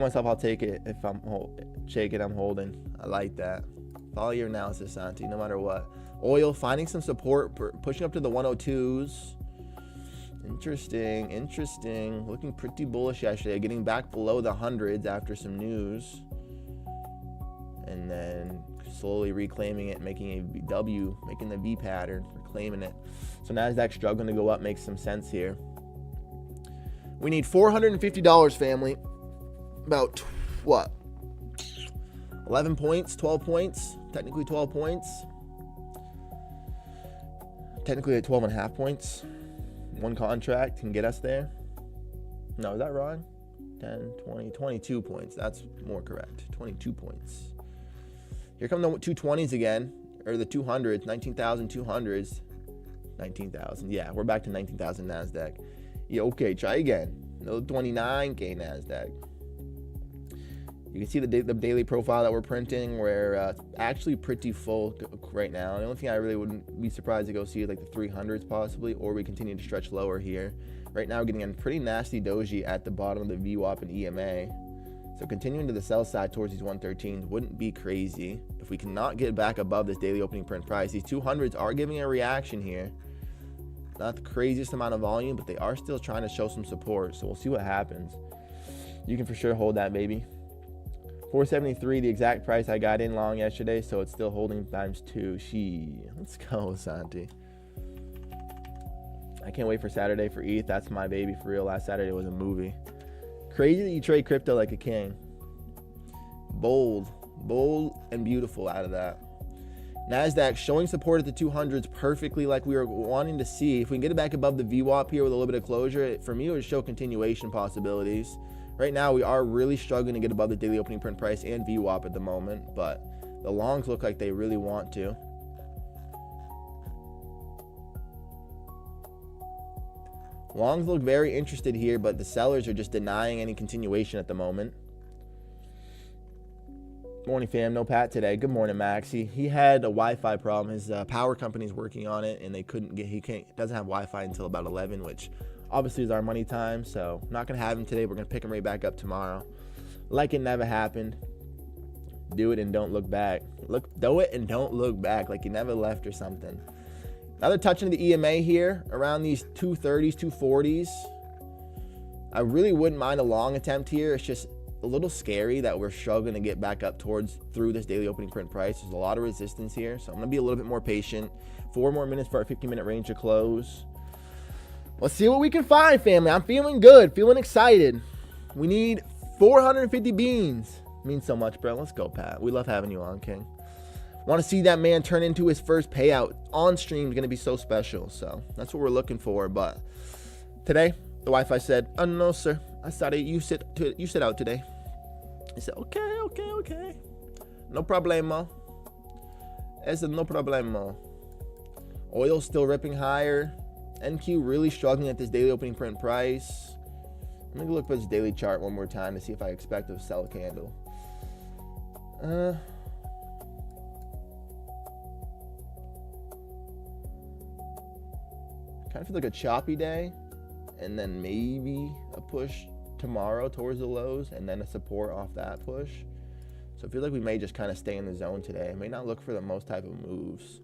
Myself, I'll take it if I'm shaking. I'm holding. I like that. Follow your analysis, Santi. No matter what. Oil finding some support, pushing up to the 102s. Interesting. Looking pretty bullish yesterday. Getting back below the hundreds after some news, and then slowly reclaiming it, making a W, making the V pattern, reclaiming it. So Nasdaq struggling to go up makes some sense here. We need $450, family. About what? 11 points, 12 points, technically 12 points. Technically at 12 and a half points. One contract can get us there. No, is that wrong? 10, 20, 22 points. That's more correct. 22 points. Here come the 220s again, or the 200s, 19,200s. 19,000. Yeah, we're back to 19,000 Nasdaq. Yeah, okay, try again. Another 29K Nasdaq. You can see the daily profile that we're printing. We're actually pretty full right now. The only thing I really wouldn't be surprised to go see is like the 300s possibly, or we continue to stretch lower here. Right now, we're getting a pretty nasty doji at the bottom of the VWAP and EMA. So continuing to the sell side towards these 113s wouldn't be crazy. If we cannot get back above this daily opening print price, these 200s are giving a reaction here. Not the craziest amount of volume, but they are still trying to show some support. So we'll see what happens. You can for sure hold that, baby. 473, the exact price I got in long yesterday, so it's still holding times 2. Let's go, Santi. I can't wait for Saturday for ETH. That's my baby for real. Last Saturday was a movie. Crazy that you trade crypto like a king. Bold and beautiful out of that. Nasdaq showing support at the 200s perfectly like we were wanting to see. If we can get it back above the VWAP here with a little bit of closure, for me it would show continuation possibilities. Right now, we are really struggling to get above the daily opening print price and VWAP at the moment, but the longs look like they really want to. Longs look very interested here, but the sellers are just denying any continuation at the moment. Morning, fam. No Pat today. Good morning, Maxie. He had a Wi-Fi problem. His power company's working on it, and they couldn't get. Doesn't have Wi-Fi until about 11, which obviously is our money time. So not gonna have him today. We're gonna pick him right back up tomorrow. Like it never happened. Do it and don't look back. Do it and don't look back. Like you never left or something. Now they're touching the EMA here around these 230s, 240s. I really wouldn't mind a long attempt here. It's just a little scary that we're struggling to get back up through this daily opening print price. There's a lot of resistance here, so I'm gonna be a little bit more patient. 4 more minutes for our 50-minute range to close. Let's see what we can find, family. I'm feeling good, feeling excited. We need 450 beans. Means so much, bro. Let's go, Pat. We love having you on, King. Want to see that man turn into his first payout on stream. Is going to be so special. So that's what we're looking for. But today, the Wi-Fi said, "Oh no, sir. I saw that you sit out today." I said, "Okay. No problemo. It's no problemo." Oil's still ripping higher. NQ really struggling at this daily opening print price. Let me look at this daily chart one more time to see if I expect to sell a candle. Kind of feels like a choppy day, and then maybe a push tomorrow towards the lows, and then a support off that push. So I feel like we may just kind of stay in the zone today. May not look for the most type of moves.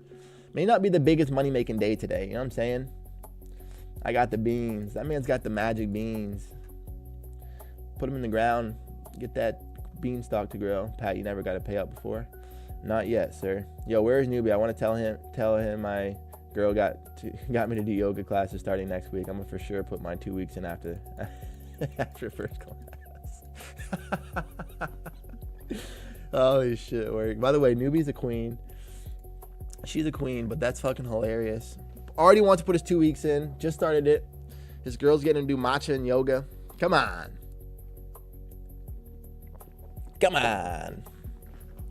May not be the biggest money-making day today. You know what I'm saying? I got the beans. That man's got the magic beans. Put them in the ground. Get that beanstalk to grow. Pat, you never got a payout before? Not yet, sir. Yo, where's Newbie? I want to tell him my girl got me to do yoga classes starting next week. I'm gonna for sure put my 2 weeks in after first class. Holy shit, work. By the way, Newbie's a queen. She's a queen, but that's fucking hilarious. Already wants to put his 2 weeks in. Just started it. His girl's getting to do matcha and yoga. Come on.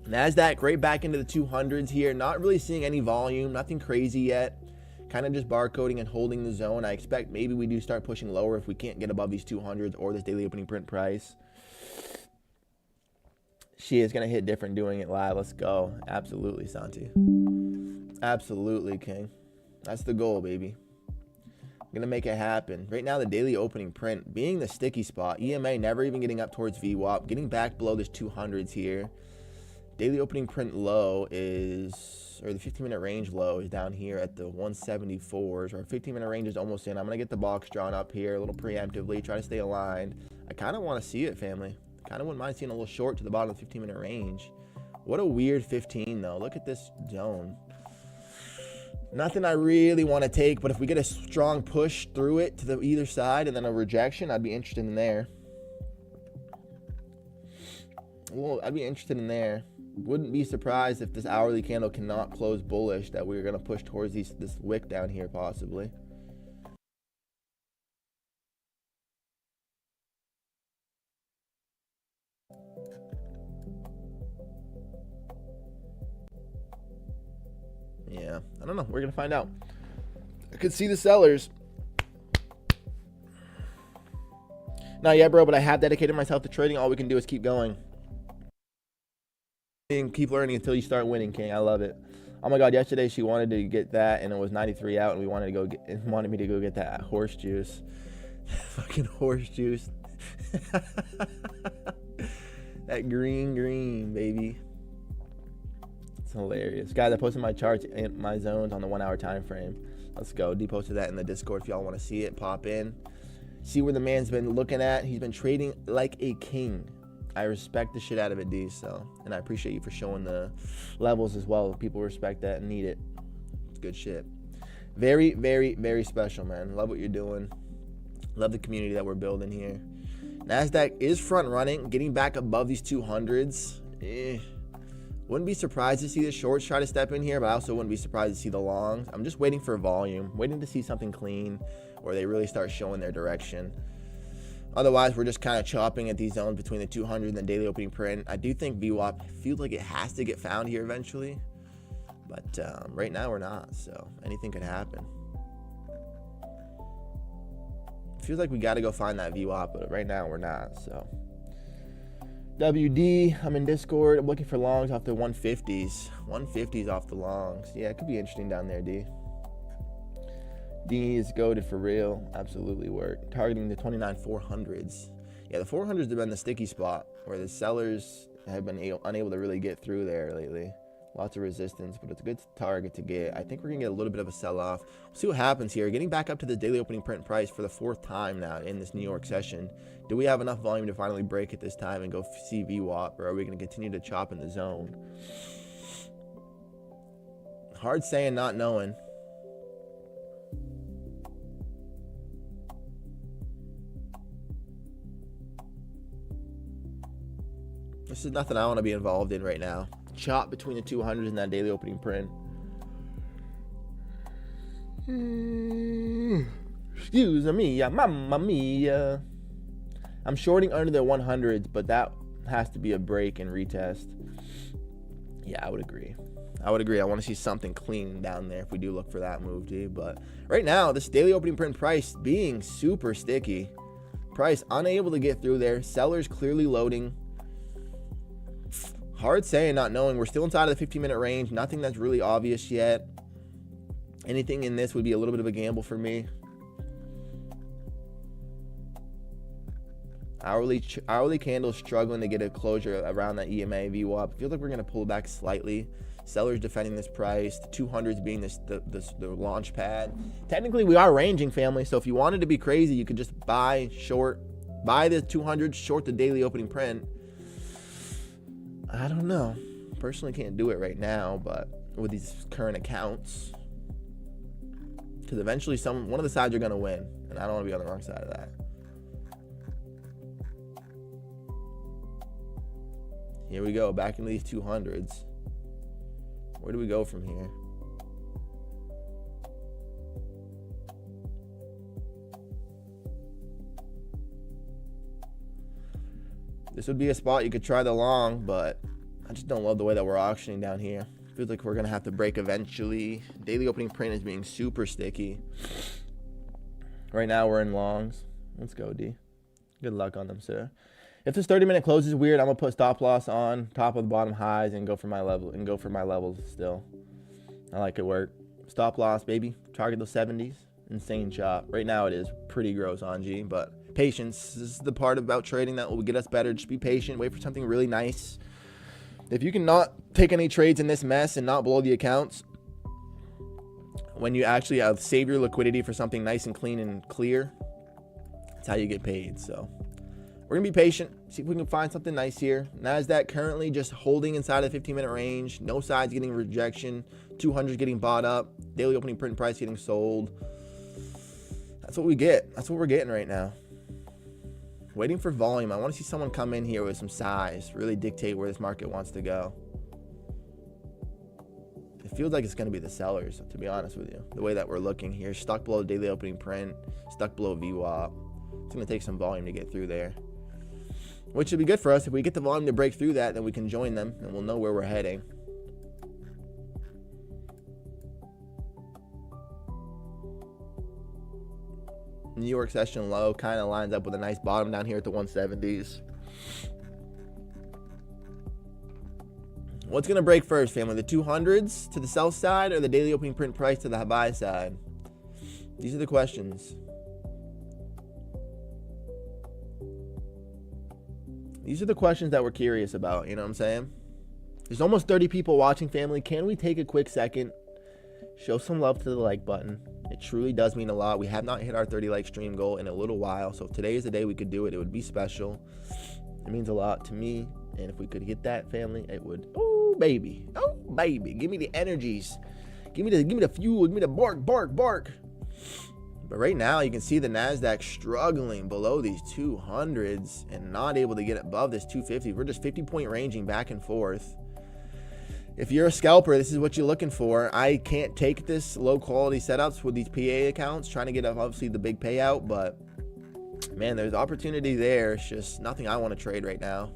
NASDAQ right back into the 200s here. Not really seeing any volume. Nothing crazy yet. Kind of just barcoding and holding the zone. I expect maybe we do start pushing lower if we can't get above these 200s or this daily opening print price. She is going to hit different doing it live. Let's go. Absolutely, Santi. Absolutely, King. That's the goal, baby. Gonna make it happen. Right now, the daily opening print being the sticky spot. EMA never even getting up towards VWAP. Getting back below this 200s here. Daily opening print low is, or the 15-minute range low is down here at the 174s. Our 15-minute range is almost in. I'm gonna get the box drawn up here a little preemptively. Try to stay aligned. I kind of want to see it, family. Kind of wouldn't mind seeing a little short to the bottom of the 15-minute range. What a weird 15 though. Look at this zone. Nothing I really want to take, but if we get a strong push through it to the either side and then a rejection, I'd be interested in there. Well, I'd be interested in there. Wouldn't be surprised if this hourly candle cannot close bullish, that we're going to push towards this wick down here possibly. Yeah, I don't know. We're going to find out. I could see the sellers. Not yet, bro, but I have dedicated myself to trading. All we can do is keep going. And keep learning until you start winning, King. I love it. Oh my God, yesterday she wanted to get that, and it was 93 out, and we wanted me to go get that horse juice. Fucking horse juice. That green, baby. It's hilarious. Guys, I posted my charts and my zones on the 1 hour time frame. Let's go. D posted that in the Discord if y'all want to see it. Pop in. See where the man's been looking at. He's been trading like a king. I respect the shit out of it, D. So, and I appreciate you for showing the levels as well. People respect that and need it. It's good shit. Very, very, very special, man. Love what you're doing. Love the community that we're building here. NASDAQ is front running, getting back above these 200s. Wouldn't be surprised to see the shorts try to step in here, but I also wouldn't be surprised to see the longs. I'm just waiting for volume, waiting to see something clean where they really start showing their direction. Otherwise, we're just kind of chopping at these zones between the 200 and the daily opening print. I do think VWAP feels like it has to get found here eventually, but right now we're not, so anything could happen. Feels like we got to go find that VWAP, but right now we're not, so. WD, I'm in Discord. I'm looking for longs off the 150s. 150s off the longs. Yeah, it could be interesting down there, D. D is goated for real. Absolutely work. Targeting the 29 400s. Yeah, the 400s have been the sticky spot where the sellers have been unable to really get through there lately. Lots of resistance, but it's a good target to get. I think we're going to get a little bit of a sell-off. We'll see what happens here. Getting back up to the daily opening print price for the 4th time now in this New York session. Do we have enough volume to finally break it this time and go see VWAP, or are we going to continue to chop in the zone? Hard saying, not knowing. This is nothing I want to be involved in right now. Chop between the 200s and that daily opening print. Excuse me, mamma mia. I'm shorting under the 100s, but that has to be a break and retest. Yeah, I would agree. I want to see something clean down there if we do look for that move, G. But right now, this daily opening print price being super sticky. Price unable to get through there. Sellers clearly loading. Hard saying, not knowing. We're still inside of the 15-minute range. Nothing that's really obvious yet. Anything in this would be a little bit of a gamble for me. Hourly candle struggling to get a closure around that EMA VWAP. Feels like we're going to pull back slightly. Sellers defending this price. The 200s being the launch pad. Technically, we are ranging, family. So if you wanted to be crazy, you could just buy the 200, short the daily opening print. I don't know. Personally can't do it right now, but with these current accounts, because eventually one of the sides are going to win, and I don't want to be on the wrong side of that. Here we go, back into these 200s. Where do we go from here? This would be a spot you could try the long, but I just don't love the way that we're auctioning down here. Feels like we're going to have to break eventually. Daily opening print is being super sticky. Right now we're in longs. Let's go, D. Good luck on them, sir. If this 30-minute close is weird, I'm going to put stop loss on top of the bottom highs and go for my levels still. I like it work. Stop loss, baby. Target those 70s. Insane chop. Right now it is pretty gross on G, but patience. This is the part about trading that will get us better. Just be patient. Wait for something really nice. If you can not take any trades in this mess and not blow the accounts, when you actually save your liquidity for something nice and clean and clear, that's how you get paid. So we're going to be patient. See if we can find something nice here. NASDAQ currently just holding inside of the 15-minute range. No sides getting rejection. 200 getting bought up. Daily opening print price getting sold. That's what we get. That's what we're getting right now. Waiting for volume. I want to see someone come in here with some size. Really dictate where this market wants to go. It feels like it's going to be the sellers, to be honest with you. The way that we're looking here. Stuck below the daily opening print. Stuck below VWAP. It's going to take some volume to get through there. Which would be good for us. If we get the volume to break through that, then we can join them and we'll know where we're heading. New York session low kind of lines up with a nice bottom down here at the 170s. What's going to break first, family? The 200s to the sell side or the daily opening print price to the buy side? These are the questions. These are the questions that we're curious about, you know what I'm saying? There's almost 30 people watching, family. Can we take a quick second? Show some love to the like button. It truly does mean a lot. We have not hit our 30 like stream goal in a little while. So if today is the day we could do it, it would be special. It means a lot to me. And if we could hit that, family, it would. Oh, baby. Oh, baby. Give me the energies. Give me the fuel. Give me the bark. But right now, you can see the NASDAQ struggling below these 200s and not able to get above this 250. We're just 50-point ranging back and forth. If you're a scalper, this is what you're looking for. I can't take this low quality setups with these PA accounts, trying to get obviously the big payout, but man, there's opportunity there. It's just nothing I want to trade right now.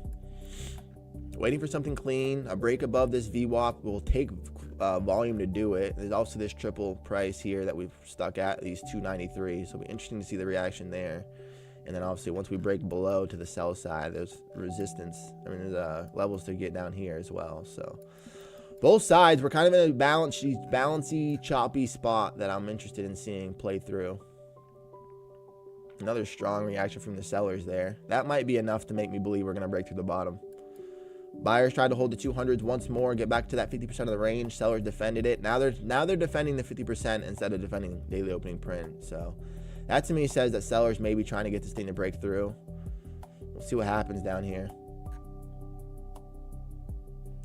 Waiting for something clean. A break above this VWAP will take volume to do it. There's also this triple price here that we've stuck at, these 293. So it'll be interesting to see the reaction there. And then obviously once we break below to the sell side, there's resistance. I mean, there's levels to get down here as well. So both sides, we're kind of in a balancy, choppy spot that I'm interested in seeing play through. Another strong reaction from the sellers there. That might be enough to make me believe we're going to break through the bottom. Buyers tried to hold the 200s once more, get back to that 50% of the range. Sellers defended it. Now they're defending the 50% instead of defending daily opening print. So that to me says that sellers may be trying to get this thing to break through. We'll see what happens down here.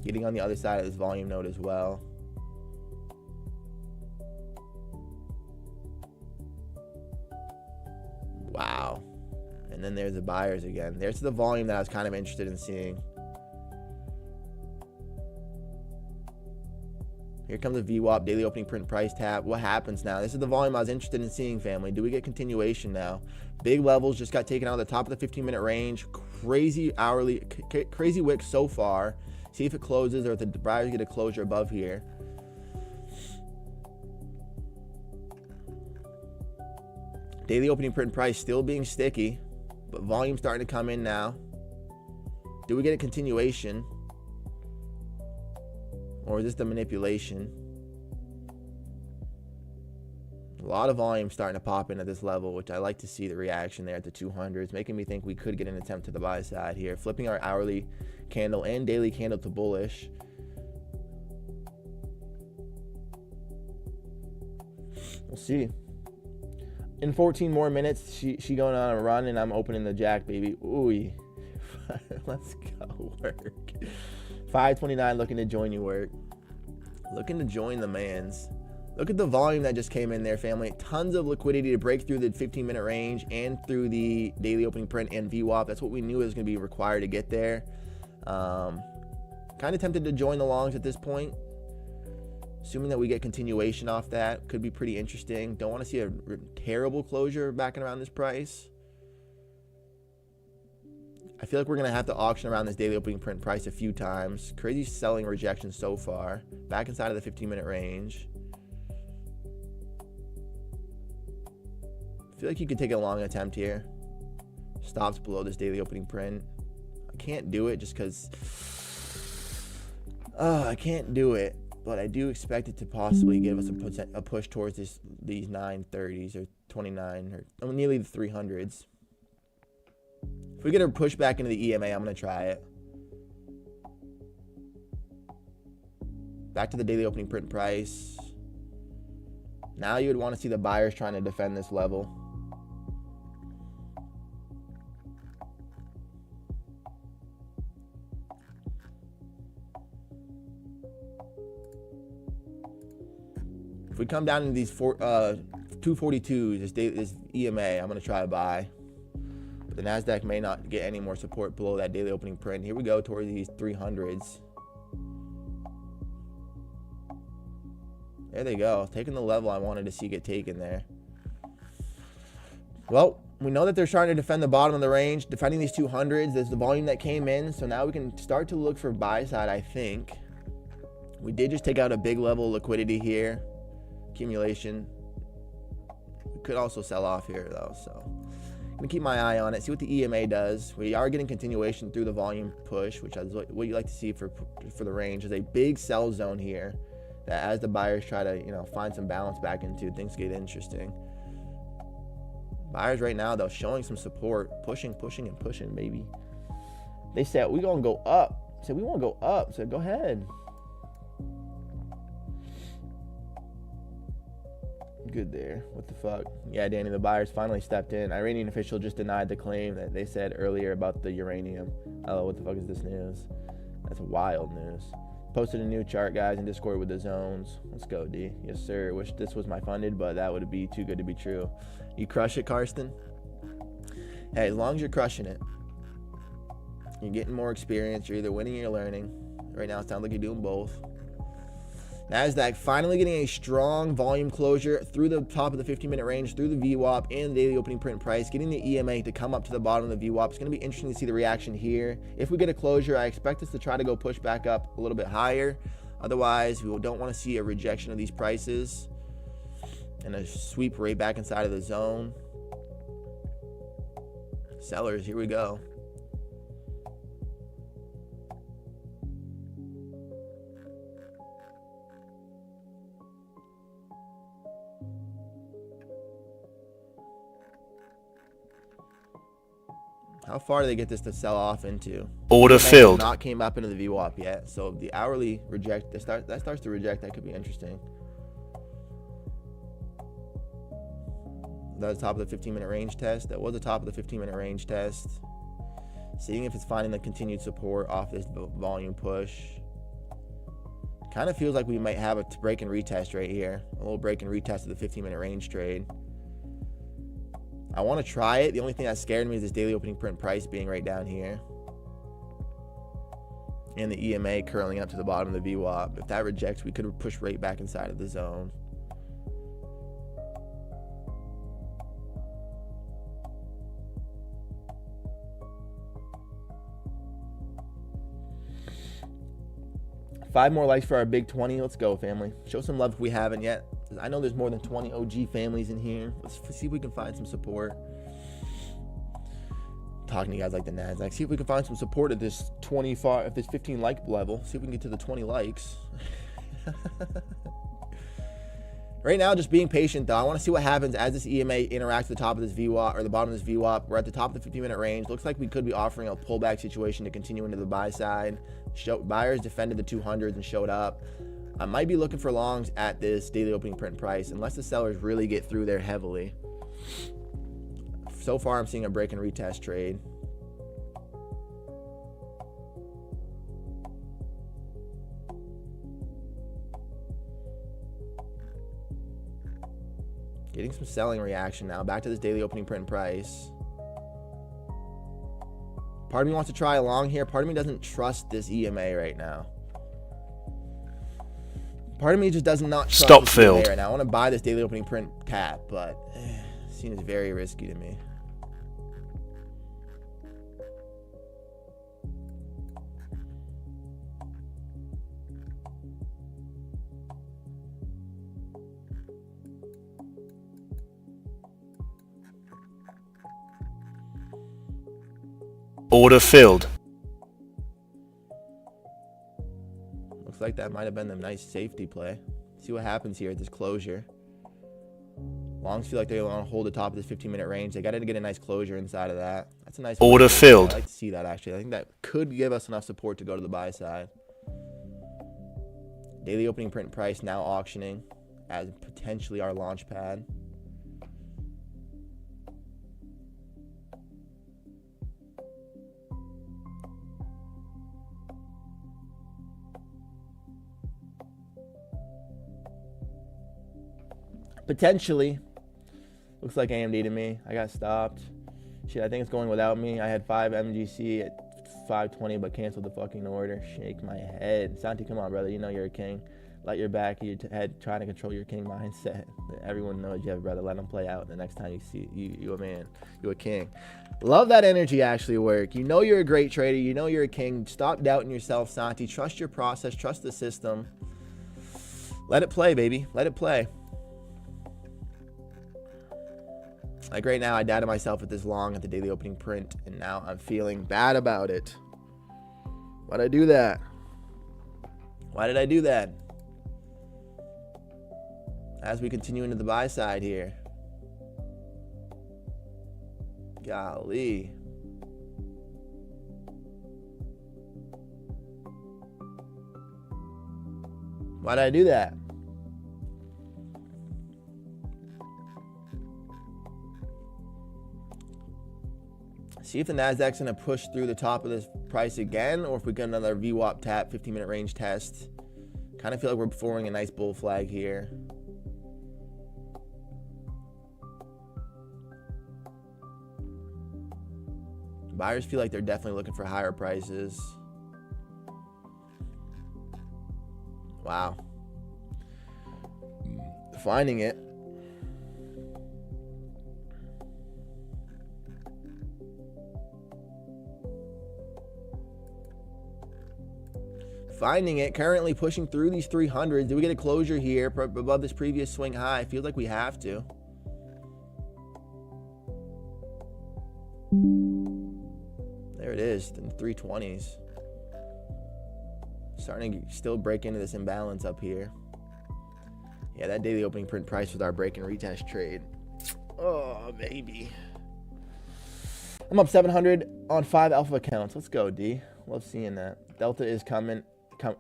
Getting on the other side of this volume node as well. Wow. And then there's the buyers again. There's the volume that I was kind of interested in seeing. Here comes the VWAP, daily opening print price tap. What happens now? This is the volume I was interested in seeing, family. Do we get continuation now? Big levels just got taken out of the top of the 15-minute range. Crazy wick so far. See if it closes or if the buyers get a closure above here. Daily opening print price still being sticky, but volume starting to come in now. Do we get a continuation? Or is this the manipulation? A lot of volume starting to pop in at this level, which I like to see the reaction there at the 200s, making me think we could get an attempt to the buy side here. Flipping our hourly candle and daily candle to bullish. We'll see. In 14 more minutes, she going on a run, and I'm opening the jack, baby. Ooh, let's go work. 529 looking to join you, work. Looking to join the mans. Look at the volume that just came in there, family. Tons of liquidity to break through the 15-minute range and through the daily opening print and VWAP. That's what we knew was going to be required to get there. Kind of tempted to join the longs at this point. Assuming that we get continuation off that. Could be pretty interesting. Don't want to see a terrible closure backing around this price. I feel like we're going to have to auction around this daily opening print price a few times. Crazy selling rejection so far. Back inside of the 15-minute range. I feel like you could take a long attempt here. Stops below this daily opening print. I can't do it just because... I can't do it. but I do expect it to possibly give us a push towards these 930s or 29 or nearly the 300s. If we get a push back into the EMA, I'm going to try it. Back to the daily opening print price. Now you would want to see the buyers trying to defend this level. If we come down into these 242s, this EMA, I'm going to try to buy. But the NASDAQ may not get any more support below that daily opening print. Here we go towards these 300s. There they go. Taking the level I wanted to see get taken there. Well, we know that they're trying to defend the bottom of the range, defending these 200s. There's the volume that came in. So now we can start to look for buy side, I think. We did just take out a big level of liquidity here. Accumulation. We could also sell off here though, so I'm gonna keep my eye on it, see what the EMA does. We are getting continuation through the volume push, which is what you like to see for the range. There's a big sell zone here that as the buyers try to find some balance back into, things get interesting. Buyers right now though showing some support, pushing and pushing, baby. They said we gonna go up. Said we want to go up. Said go ahead. Good there. What the fuck? Yeah, Danny, the buyers finally stepped in. Iranian official just denied the claim that they said earlier about the uranium. Oh, what the fuck is this news? That's wild news. Posted a new chart, guys, in Discord with the zones. Let's go, D. Yes, sir. Wish this was my funded, but that would be too good to be true. You crush it, Karsten? Hey, as long as you're crushing it, you're getting more experience. You're either winning or you're learning. Right now, it sounds like you're doing both. NASDAQ finally getting a strong volume closure through the top of the 15-minute range, through the VWAP and the daily opening print price, getting the EMA to come up to the bottom of the VWAP. It's going to be interesting to see the reaction here. If we get a closure, I expect us to try to go push back up a little bit higher. Otherwise, we don't want to see a rejection of these prices and a sweep right back inside of the zone. Sellers, here we go. How far do they get this to sell off into? Order filled. Not came up into the VWAP yet, so the hourly reject that starts to reject. That could be interesting. That's the top of the 15-minute range test. That was the top of the 15-minute range test. Seeing if it's finding the continued support off this volume push. Kind of feels like we might have a break and retest right here. A little break and retest of the 15-minute range trade. I want to try it. The only thing that scared me is this daily opening print price being right down here. And the EMA curling up to the bottom of the VWAP. If that rejects, we could push right back inside of the zone. Five more likes for our big 20. Let's go, family. Show some love if we haven't yet. I know there's more than 20 OG families in here. Let's see if we can find some support. Talking to you guys like the NASDAQ. See if we can find some support at this 25, at this 15 like level. See if we can get to the 20 likes. Right now, just being patient though. I want to see what happens as this EMA interacts with the top of this VWAP or the bottom of this VWAP. We're at the top of the 15-minute range. Looks like we could be offering a pullback situation to continue into the buy side. Buyers defended the 200s and showed up. I might be looking for longs at this daily opening print price unless the sellers really get through there heavily. So far, I'm seeing a break and retest trade. Getting some selling reaction now. Back to this daily opening print price. Part of me wants to try a long here. Part of me doesn't trust this EMA right now. Part of me just does not trust Stop this filled EMA right now. I want to buy this daily opening print cap, but it seems very risky to me. Order filled. Looks like that might have been a nice safety play. See what happens here at this closure. Longs feel like they want to hold the top of this 15-minute range. They got to get a nice closure inside of that. That's a nice order filled. I like to see that, actually. I think that could give us enough support to go to the buy side. Daily opening print price now auctioning as potentially our launch pad. Potentially. Looks like AMD to me. I got stopped. Shit, I think it's going without me. I had 5 MGC at 520, but canceled the fucking order. Shake my head. Santi, come on, brother. You know you're a king. Let your back of your head trying to control your king mindset. Everyone knows you have, brother. Let them play out. The next time you see you a man, you a king. Love that energy actually work. You know you're a great trader. You know you're a king. Stop doubting yourself, Santi. Trust your process. Trust the system. Let it play, baby. Let it play. Like right now, I doubted myself at this long at the daily opening print, and now I'm feeling bad about it. Why'd I do that? Why did I do that? As we continue into the buy side here. Golly. Why did I do that? See if the Nasdaq's going to push through the top of this price again, or if we get another VWAP tap, 15-minute range test. Kind of feel like we're forming a nice bull flag here. Buyers feel like they're definitely looking for higher prices. Wow. Finding it. Finding it, currently pushing through these 300s. Do we get a closure here above this previous swing high? I feel like we have to. There it is, the 320s. Starting to still break into this imbalance up here. Yeah, that daily opening print price was our break and retest trade. Oh, baby. I'm up 700 on 5 alpha accounts. Let's go, D. Love seeing that. Delta is coming.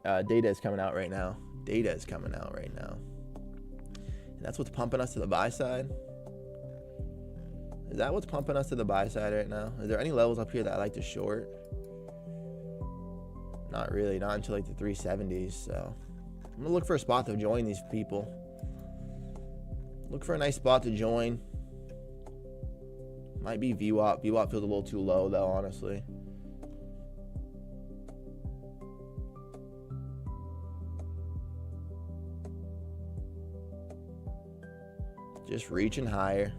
Data is coming out right now. Data is coming out right now. And that's what's pumping us to the buy side. Is that what's pumping us to the buy side right now? Is there any levels up here that I like to short? Not really. Not until like the 370s. So I'm going to look for a spot to join these people. Look for a nice spot to join. Might be VWAP. VWAP feels a little too low though, honestly. Just reaching higher.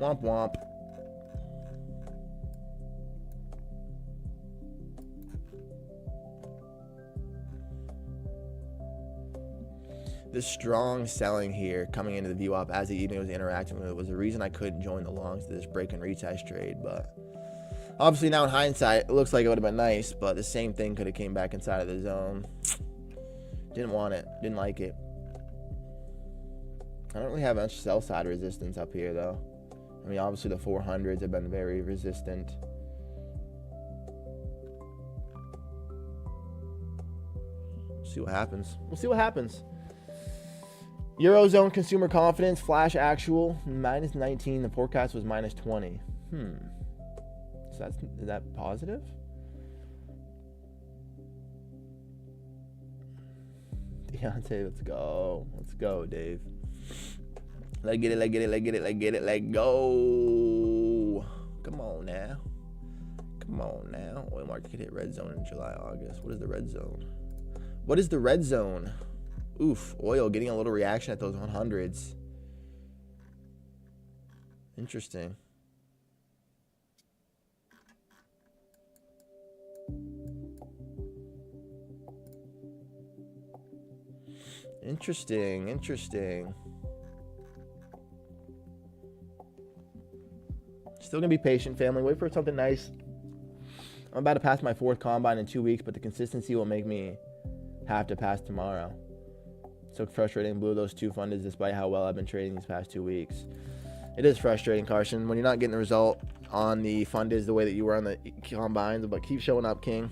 Womp womp. This strong selling here coming into the VWAP as the evening was interacting with it was the reason I couldn't join the longs to this break and retest trade. But obviously now in hindsight, it looks like it would have been nice, but the same thing could have came back inside of the zone. Didn't want it. Didn't like it. I don't really have much sell side resistance up here though. I mean, obviously the 400s have been very resistant. See what happens. We'll see what happens. Eurozone consumer confidence, flash actual, minus 19. The forecast was minus 20. So is that positive? Deontay, let's go. Let's go, Dave. Let's get it, let's get it, let's get it, let's get it, let's go. Come on now. Come on now. Oil market could hit red zone in July, August. What is the red zone? What is the red zone? Oof, oil getting a little reaction at those 100s. Interesting. Interesting, interesting. Still gonna be patient, family. Wait for something nice. I'm about to pass my 4th combine in 2 weeks, but the consistency will make me have to pass tomorrow. So frustrating. Blew those 2 funders despite how well I've been trading these past 2 weeks. It is frustrating, Carson, when you're not getting the result on the funders the way that you were on the combines, but keep showing up, King.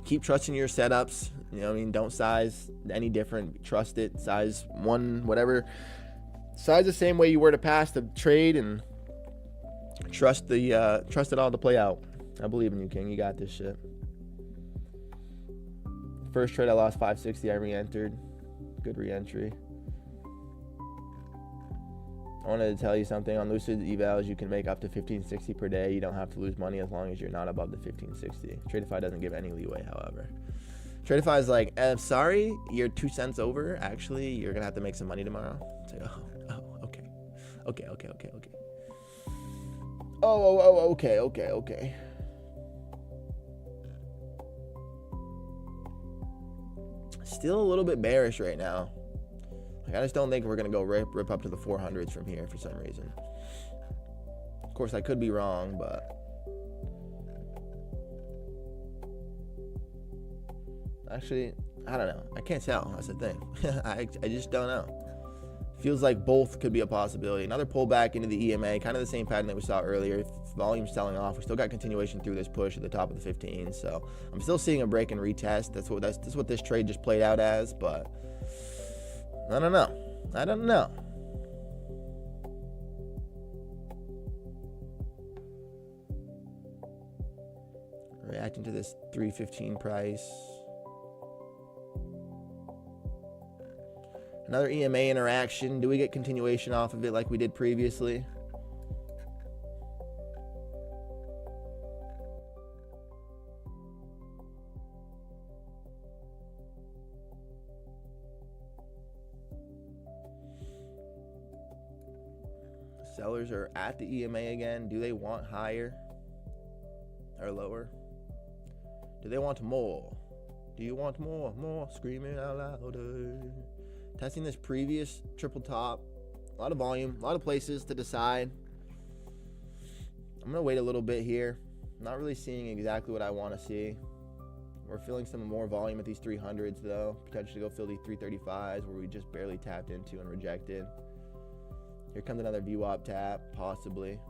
Keep trusting your setups. You know what I mean? Don't size any different. Trust it. Size one, whatever. Size the same way you were to pass the trade, and trust it all to play out. I believe in you, King. You got this shit. First trade I lost 560. I re-entered. Good re-entry. I wanted to tell you something. On lucid evals, you can make up to 1560 per day. You don't have to lose money as long as you're not above the 1560. Tradeify doesn't give any leeway, however. Tradeify is like, sorry, you're 2 cents over. Actually, you're gonna have to make some money tomorrow. It's like, okay. Okay. Still a little bit bearish right now. Like, I just don't think we're going to go rip up to the 400s from here for some reason. Of course, I could be wrong, but actually, I don't know. I can't tell. That's the thing. I just don't know. Feels like both could be a possibility. Another pullback into the EMA, kind of the same pattern that we saw earlier. Volume selling off. We still got continuation through this push at the top of the 15. So I'm still seeing a break and retest. That's what this trade just played out as. But I don't know. Reacting to this 315 price. Another EMA interaction. Do we get continuation off of it like we did previously? Sellers are at the EMA again. Do they want higher or lower? Do they want more? Do you want more? More screaming out louder. Testing this previous triple top. A lot of volume, a lot of places to decide. I'm going to wait a little bit here. Not really seeing exactly what I want to see. We're feeling some more volume at these 300s though. Potentially go fill these 335s where we just barely tapped into and rejected. Here comes another VWAP tap, possibly.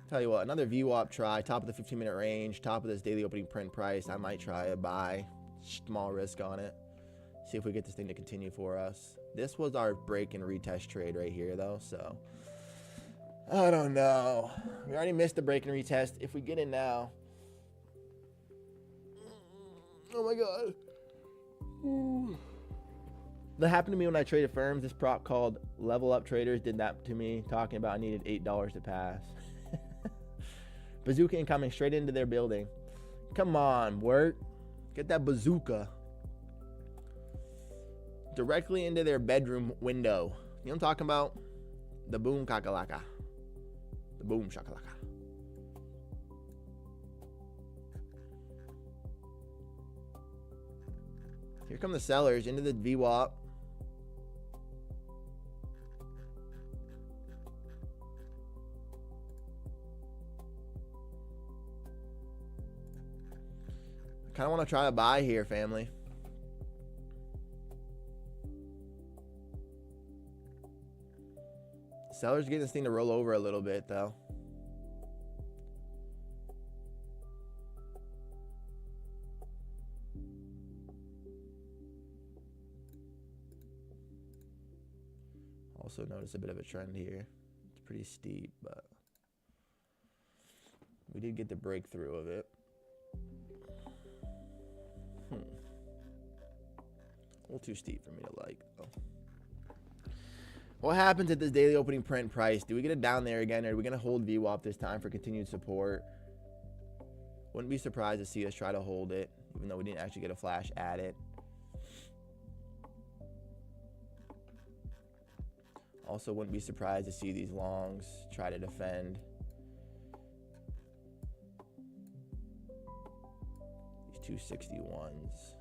Tell you what, another VWAP try, top of the 15-minute range, top of this daily opening print price. I might try a buy, small risk on it. See if we get this thing to continue for us. This was our break and retest trade right here, though, so I don't know. We already missed the break and retest. If we get in now, oh my God. Ooh. That happened to me when I traded firms. This prop called Level Up Traders did that to me, talking about I needed $8 to pass. Bazooka incoming straight into their building. Come on, work. Get that bazooka. Directly into their bedroom window. You know what I'm talking about? The boom kakalaka. The boom shakalaka. Here come the sellers into the VWAP. Kind of want to try a buy here, family. Sellers getting this thing to roll over a little bit, though. Also notice a bit of a trend here. It's pretty steep, but we did get the breakthrough of it. A little too steep for me to like, though. What happens at this daily opening print price? Do we get it down there again, or are we going to hold VWAP this time for continued support? Wouldn't be surprised to see us try to hold it, even though we didn't actually get a flash at it. Also, wouldn't be surprised to see these longs try to defend. These 261s.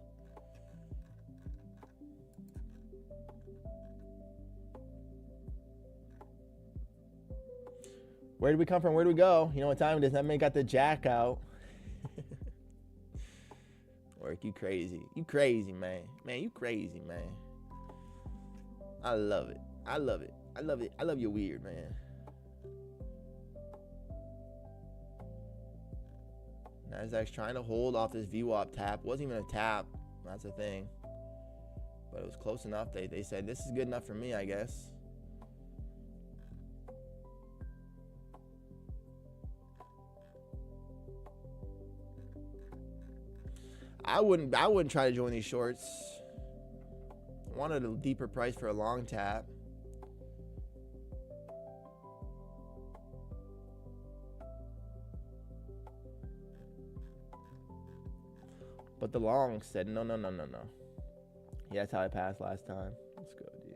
Where did we come from? Where do we go? You know what time it is? That man got the jack out. Work, you crazy. You crazy, man. Man, you crazy, man. I love it. I love it. I love it. I love you weird, man. Nasdaq's trying to hold off this VWAP tap. Wasn't even a tap. That's the thing. But it was close enough. They said, this is good enough for me, I guess. I wouldn't try to join these shorts. I wanted a deeper price for a long tap. But the long said, no. Yeah, that's how I passed last time. Let's go, dude.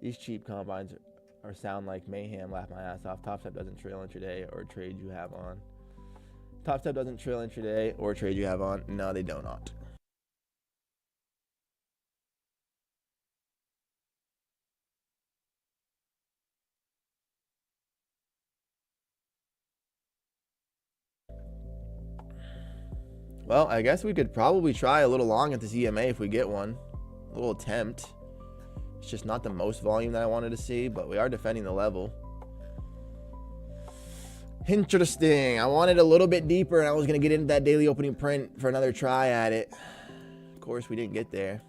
These cheap combines are sound like mayhem. Laugh my ass off. Top Step doesn't trail intraday or trade you have on. Top Step doesn't trail intraday or trade you have on. No, they do not. Well, I guess we could probably try a little long at this EMA if we get one. A little attempt. It's just not the most volume that I wanted to see, but we are defending the level. Interesting. I wanted a little bit deeper, and I was going to get into that daily opening print for another try at it. Of course, we didn't get there.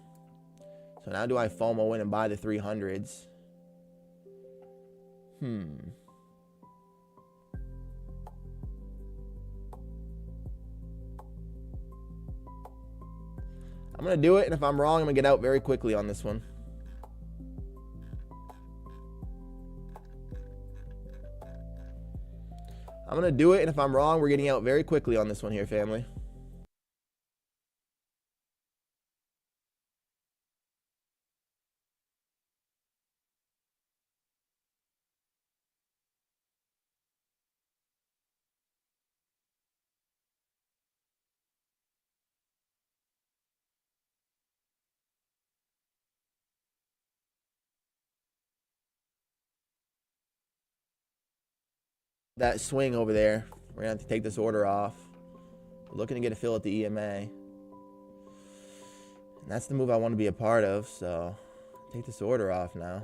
So now do I FOMO in and buy the 300s? I'm going to do it, and if I'm wrong, I'm going to get out very quickly on this one. I'm going to do it, and if I'm wrong, we're getting out very quickly on this one here, family. That swing over there, we're going to have to take this order off. We're looking to get a fill at the EMA. And that's the move I want to be a part of, so take this order off now.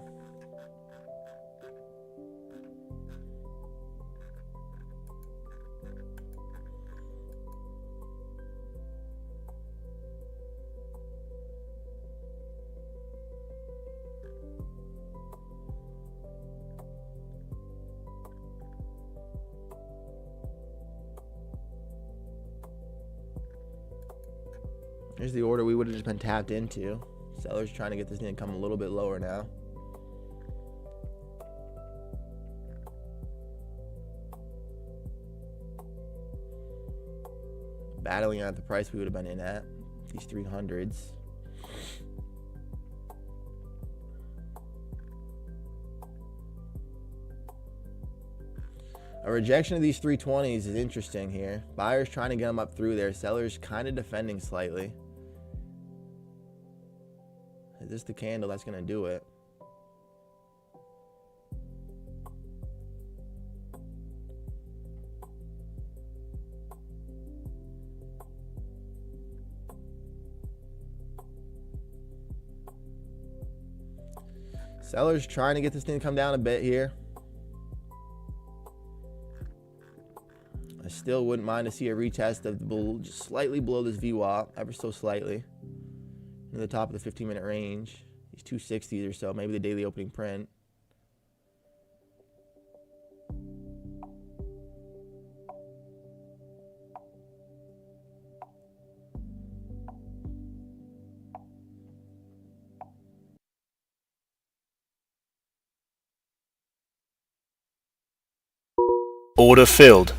Here's the order we would have just been tapped into. Sellers trying to get this thing to come a little bit lower now. Battling at the price we would have been in at. These 300s. A rejection of these 320s is interesting here. Buyers trying to get them up through there. Sellers kind of defending slightly. Is this the candle that's going to do it? Sellers trying to get this thing to come down a bit here. I still wouldn't mind to see a retest of the just slightly below this VWAP, ever so slightly. Near the top of the 15-minute range. These 260s or so, maybe the daily opening print. Order filled.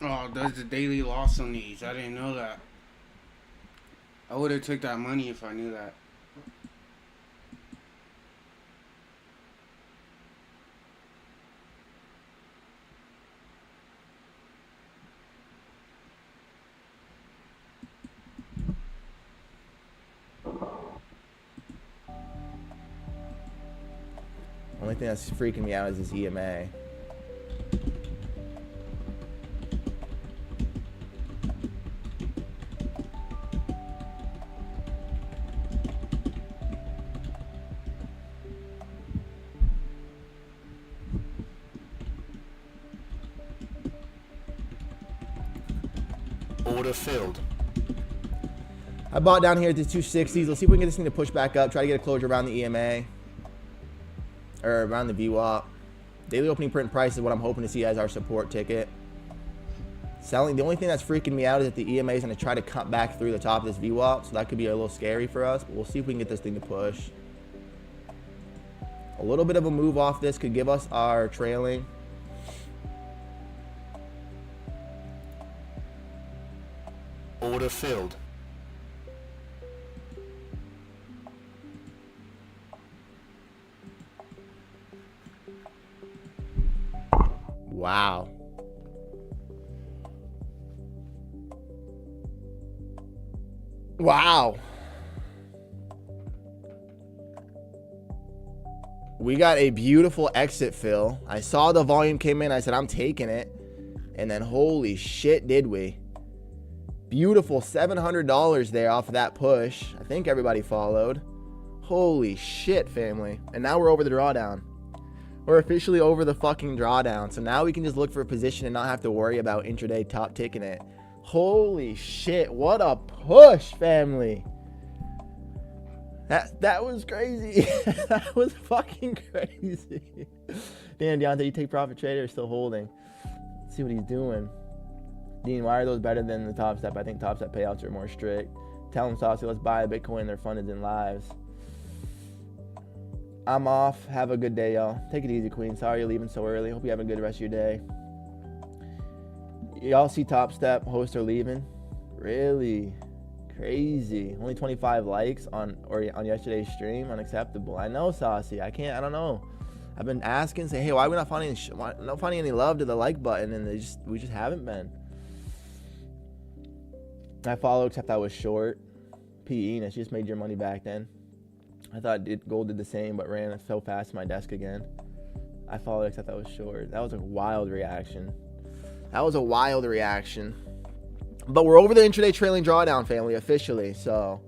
Oh, there's a daily loss on these. I didn't know that. I would have took that money if I knew that. thing that's freaking me out is this EMA. Order filled. I bought down here at the 260s. Let's see if we can get this thing to push back up. Try to get a closure around the EMA. Or around the VWAP. Daily opening print price is what I'm hoping to see as our support ticket. Selling. The only thing that's freaking me out is that the EMA is going to try to cut back through the top of this VWAP. So that could be a little scary for us. But we'll see if we can get this thing to push. A little bit of a move off this could give us our trailing. Order filled. Wow. Wow. We got a beautiful exit fill. I saw the volume came in. I said, I'm taking it. And then holy shit, did we. Beautiful $700 there off of that push. I think everybody followed. Holy shit, family. And now we're over the drawdown. We're officially over the fucking drawdown. So now we can just look for a position and not have to worry about intraday top ticking it. Holy shit. What a push, family. That was crazy. That was fucking crazy. Damn, Deontay, you take profit trader or still holding? Let's see what he's doing. Dean, why are those better than the Top Step? I think Top Step payouts are more strict. Tell them, Saucy, let's buy a Bitcoin. They're funded in lives. I'm off. Have a good day, y'all. Take it easy, Queen. Sorry you're leaving so early. Hope you have a good rest of your day. Y'all see Top Step hosts are leaving? Really? Crazy. Only 25 likes on yesterday's stream. Unacceptable. I know, Saucy. I don't know. I've been asking, say, hey, why are we not finding any love to the like button? And we just haven't been. I follow, except I was short. PE, and she just made your money back then. I thought gold did the same, but ran so fast to my desk again. I followed, except I was short. That was a wild reaction. But we're over the intraday trailing drawdown, family, officially. So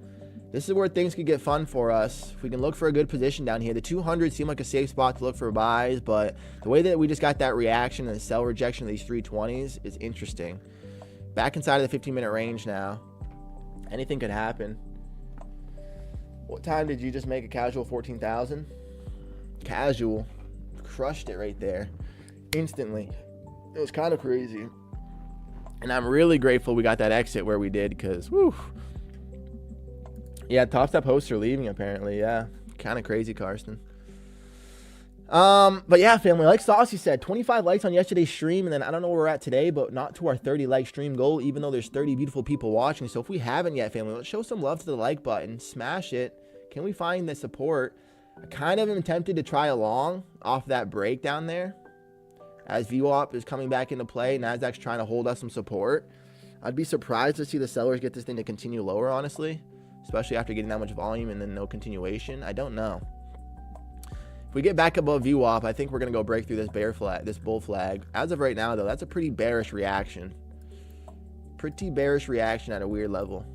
this is where things could get fun for us. If we can look for a good position down here. The 200 seem like a safe spot to look for buys, but the way that we just got that reaction and the sell rejection of these 320s is interesting. Back inside of the 15-minute range now. Anything could happen. What time did you just make a casual 14,000? Casual. Crushed it right there. Instantly. It was kind of crazy. And I'm really grateful we got that exit where we did, because, whew. Yeah, Top Step hosts are leaving, apparently. Yeah. Kind of crazy, Karsten. But yeah, family, like Saucy said, 25 likes on yesterday's stream, and then I don't know where we're at today, but not to our 30 like stream goal, even though there's 30 beautiful people watching. So if we haven't yet, family, let's show some love to the like button. Smash it. Can we find the support? I kind of am tempted to try along off that break down there. As VWAP is coming back into play, Nasdaq's trying to hold us some support. I'd be surprised to see the sellers get this thing to continue lower, honestly, especially after getting that much volume and then no continuation. I don't know. If we get back above VWAP, I think we're going to go break through this bull flag. As of right now, though, that's a pretty bearish reaction. Pretty bearish reaction at a weird level.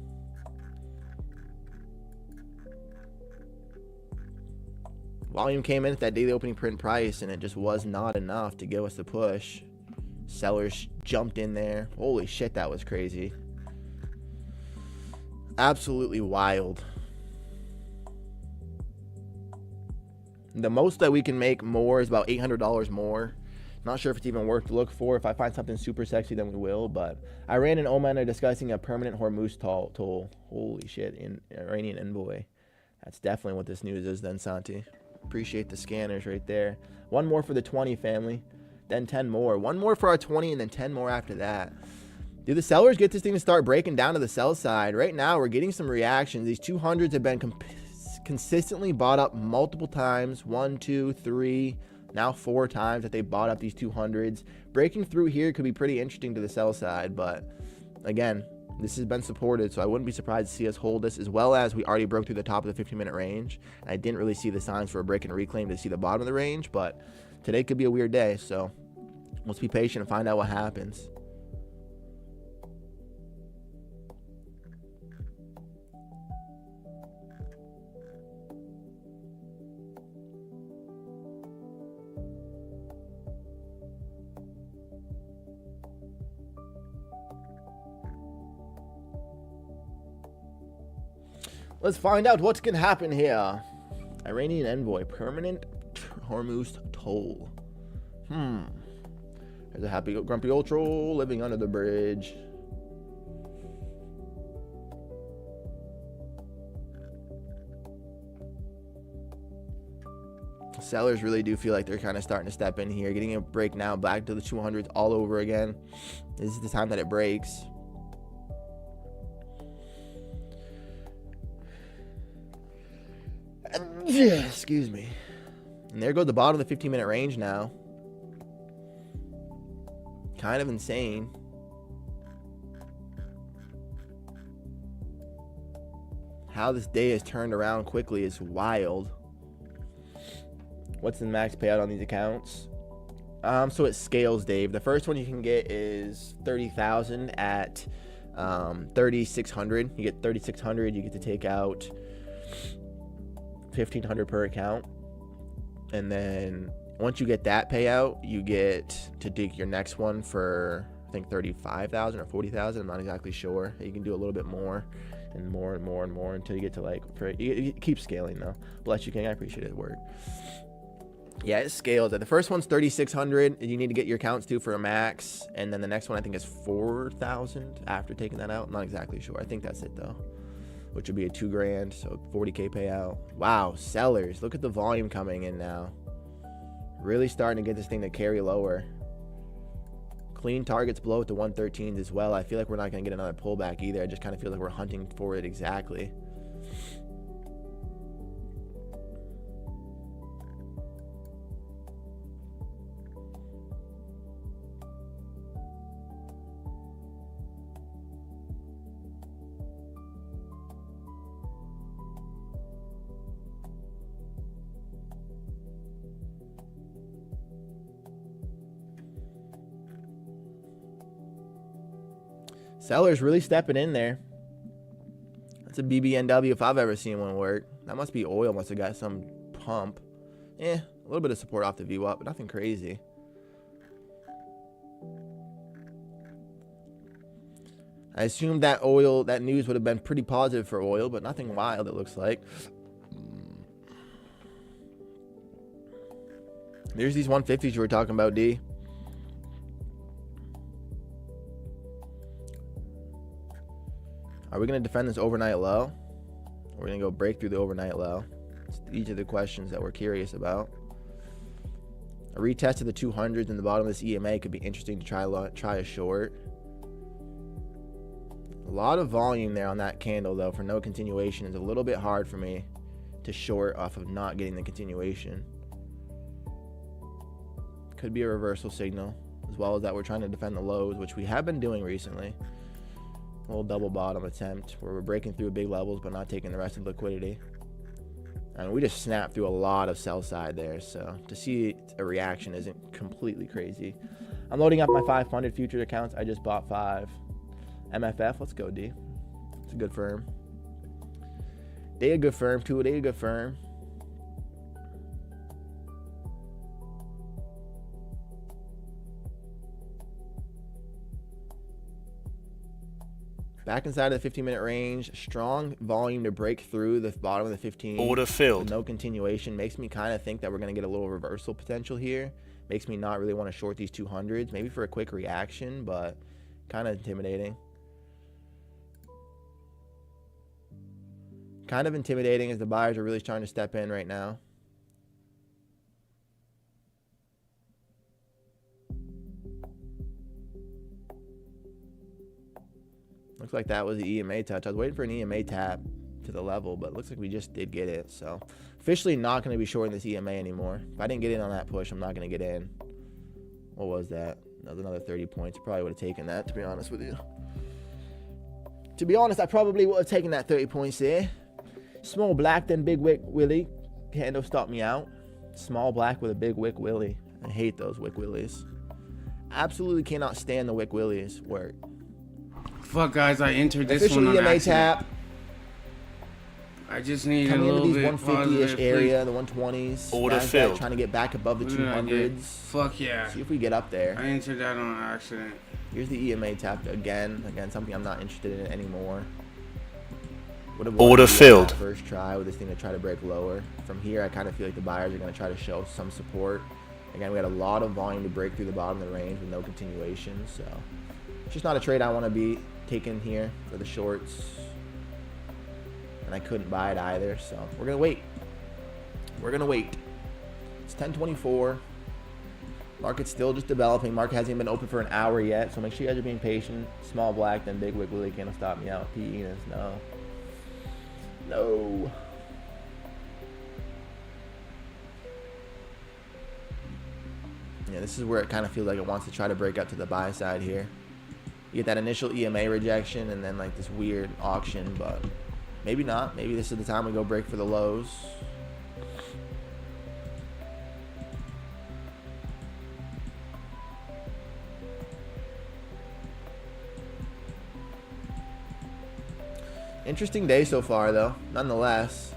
Volume came in at that daily opening print price, and it just was not enough to give us the push. Sellers jumped in there. Holy shit, that was crazy. Absolutely wild. The most that we can make more is about $800 more. Not sure if it's even worth to look for. If I find something super sexy, then we will. But Iran and Oman are discussing a permanent Hormuz toll. Holy shit, in Iranian envoy. That's definitely what this news is then, Santi. Appreciate the scanners right there. One more for the 20, family. Then 10 more. One more for our 20, and then 10 more after that. Do the sellers get this thing to start breaking down to the sell side? Right now, we're getting some reactions. These 200s have been consistently bought up multiple times. 1, 2, 3, now 4 times that they bought up these 200s. Breaking through here could be pretty interesting to the sell side, but again, This has been supported, so I wouldn't be surprised to see us hold this, as well as we already broke through the top of the 15-minute range. I didn't really see the signs for a break and reclaim to see the bottom of the range, but today could be a weird day, so let's be patient and find out what happens. Let's find out what's gonna happen here. Iranian envoy, permanent Hormuz toll. There's a happy grumpy old troll living under the bridge. Sellers really do feel like they're kind of starting to step in here, getting a break now, back to the 200s all over again. This is the time that it breaks. Excuse me. And there goes the bottom of the 15-minute range now. Kind of insane. How this day has turned around quickly is wild. What's the max payout on these accounts? So it scales, Dave. The first one you can get is 30,000 at 3,600. You get 3,600. You get to take out 1,500 per account, and then once you get that payout, you get to dig your next one for I think 35,000 or 40,000. I'm not exactly sure. You can do a little bit more and more and more and more until you get to like you keep scaling though. Bless you, King. I appreciate it. Word. Yeah, it scales. The first one's 3,600. You need to get your accounts to for a max, and then the next one I think is 4,000 after taking that out. I'm not exactly sure. I think that's it though, which would be a $2,000, so 40K payout. Wow, sellers, look at the volume coming in now. Really starting to get this thing to carry lower. Clean targets below at the 113s as well. I feel like we're not going to get another pullback either. I just kind of feel like we're hunting for it exactly. Sellers really stepping in there. That's a BBNW if I've ever seen one work. That must be oil. Must have got some pump. A little bit of support off the VWAP, but nothing crazy. I assumed that oil, that news would have been pretty positive for oil, but nothing wild, it looks like. There's these 150s you were talking about, D. Are we going to defend this overnight low? We're going to go break through the overnight low. These are the questions that we're curious about. A retest of the 200s in the bottom of this EMA could be interesting to try a short. A lot of volume there on that candle, though, for no continuation. Is a little bit hard for me to short off of not getting the continuation. Could be a reversal signal, as well as that we're trying to defend the lows, which we have been doing recently. A little double bottom attempt where we're breaking through big levels but not taking the rest of the liquidity. And we just snapped through a lot of sell side there, so to see a reaction isn't completely crazy. I'm loading up my 500 futures accounts. I just bought 5. MFF, let's go, D. It's a good firm. They a good firm too. They a good firm. Back inside of the 15-minute range. Strong volume to break through the bottom of the 15. Order filled. No continuation. Makes me kind of think that we're going to get a little reversal potential here. Makes me not really want to short these 200s. Maybe for a quick reaction, but kind of intimidating. Kind of intimidating as the buyers are really starting to step in right now. Looks like that was the EMA touch. I was waiting for an EMA tap to the level, but it looks like we just did get it. So officially not going to be shorting this EMA anymore. If I didn't get in on that push, I'm not going to get in. What was that? That was another 30 points. Probably would have taken that, to be honest with you. To be honest, I probably would have taken that 30 points there. Small black, then big wick Willie. Candle stopped me out. Small black with a big wick Willie. I hate those wick Willies. Absolutely cannot stand the wick Willies work. Fuck, guys, I entered this Official one on EMA accident. tap. I just need a Coming little into these bit 150-ish positive, area, the 120s. Order Nasdaq filled. trying to get back above the What did I get? 200s. Fuck yeah. See if we get up there. I entered that on accident. Here's the EMA tap again. Again, something I'm not interested in anymore. Would have Order wanted to do filled. that first try with this thing to try to break lower. From here, I kind of feel like the buyers are going to try to show some support. Again, we had a lot of volume to break through the bottom of the range with no continuation. So it's just not a trade I want to be taking here for the shorts. And I couldn't buy it either. So we're going to wait. We're going to wait. It's 10:24. Market's still just developing. Market hasn't even been open for an hour yet. So make sure you guys are being patient. Small black, then big wick Willie can't stop me out. PE is no. No. Yeah, this is where it kind of feels like it wants to try to break up to the buy side here. You get that initial EMA rejection and then like this weird auction, but maybe not. Maybe this is the time we go break for the lows. Interesting day so far, though, nonetheless.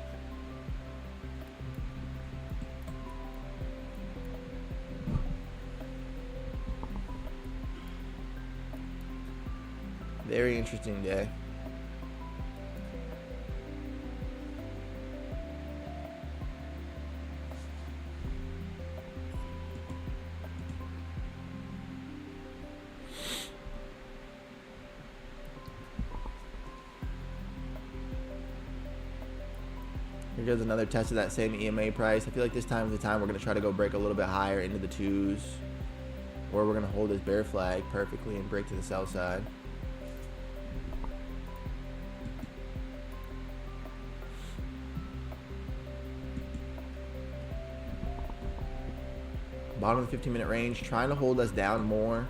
Very interesting day. Here goes another test of that same EMA price. I feel like this time is the time we're going to try to go break a little bit higher into the twos. Or we're going to hold this bear flag perfectly and break to the sell side. Bottom of the 15-minute range, trying to hold us down more.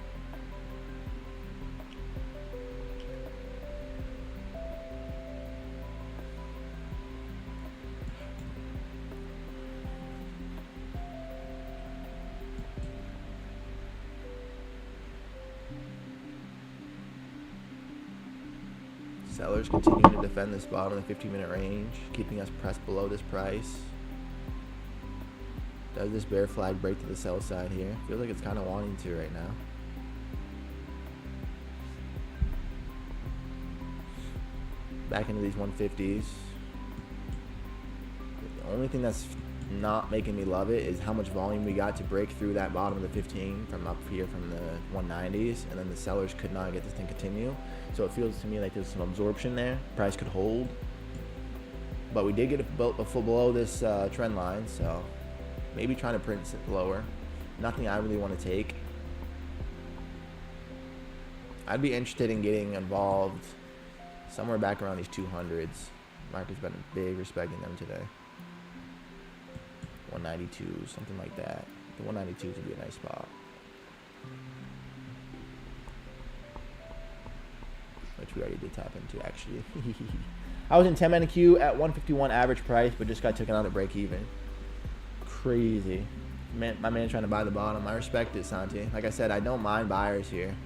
Sellers continue to defend this bottom of the 15-minute range, keeping us pressed below this price. Does this bear flag break to the sell side here? Feels like it's kind of wanting to right now. Back into these 150s. The only thing that's not making me love it is how much volume we got to break through that bottom of the 15 from up here from the 190s, and then the sellers could not get this thing continue. So it feels to me like there's some absorption there. Price could hold, but we did get it below this trend line, so maybe trying to print it lower. Nothing I really want to take. I'd be interested in getting involved somewhere back around these 200s. Market's been big respecting them today. 192, something like that. The 192s would be a nice spot. Which we already did tap into, actually. I was in 10-minute queue at 151 average price, but just got taken out at break even. Crazy. Man, my man trying to buy the bottom. I respect it, Santi. Like I said, I don't mind buyers here.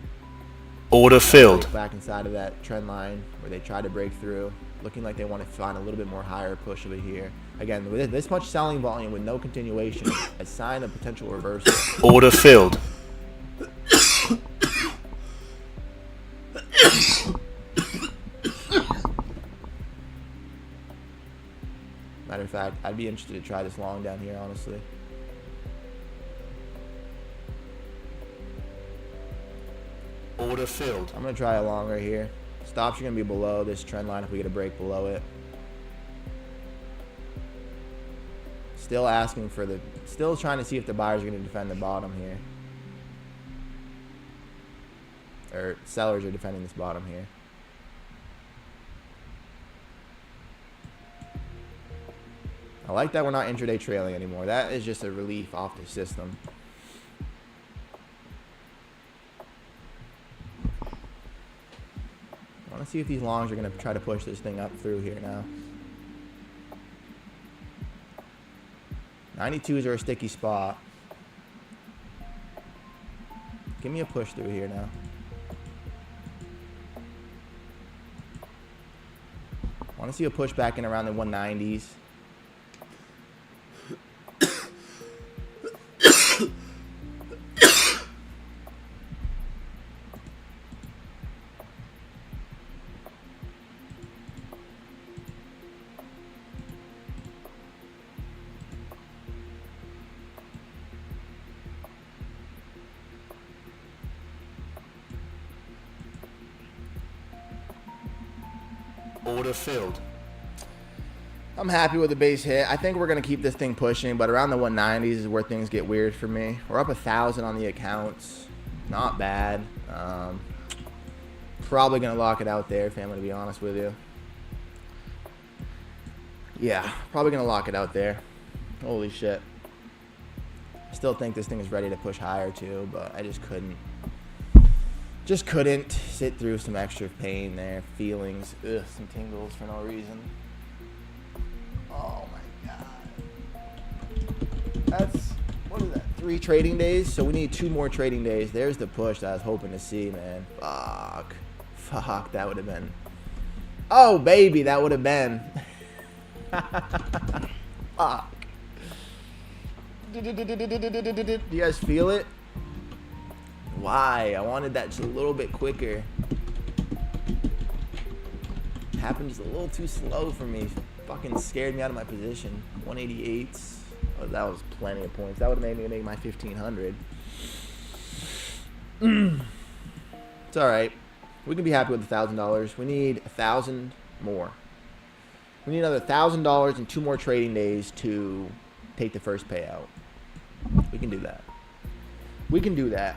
Order filled. Back inside of that trend line where they try to break through. Looking like they want to find a little bit more higher push of it here. Again, with this much selling volume with no continuation, a sign of potential reversal. Order filled. Matter of fact, I'd be interested to try this long down here, honestly. Order filled. I'm going to try a long right here. Stops are going to be below this trend line if we get a break below it. Still asking for the... Still trying to see if the buyers are going to defend the bottom here. Or sellers are defending this bottom here. I like that we're not intraday trailing anymore. That is just a relief off the system. I want to see if these longs are going to try to push this thing up through here now. 92s are a sticky spot. Give me a push through here now. Want to see a push back in around the 190s. Order filled. I'm happy with the base hit. I think we're going to keep this thing pushing, but around the 190s is where things get weird for me. We're up 1,000 on the accounts. Not bad. Probably going to lock it out there, if I'm going to be honest with you. Yeah, probably going to lock it out there. Holy shit. I still think this thing is ready to push higher too, but I just couldn't. Just couldn't sit through some extra pain there. Feelings. Ugh, some tingles for no reason. Oh my god. That's, what is that, 3 trading days? So we need 2 more trading days. There's the push that I was hoping to see, man. Fuck. Fuck, that would have been. Oh, baby, that would have been. Fuck. Do you guys feel it? Why? I wanted that just a little bit quicker. It happened just a little too slow for me. Fucking scared me out of my position. 188s. Oh, that was plenty of points. That would have made me make my 1,500. It's alright. We can be happy with $1,000. We need 1,000 more. We need another $1,000 and 2 more trading days to take the first payout. We can do that. We can do that.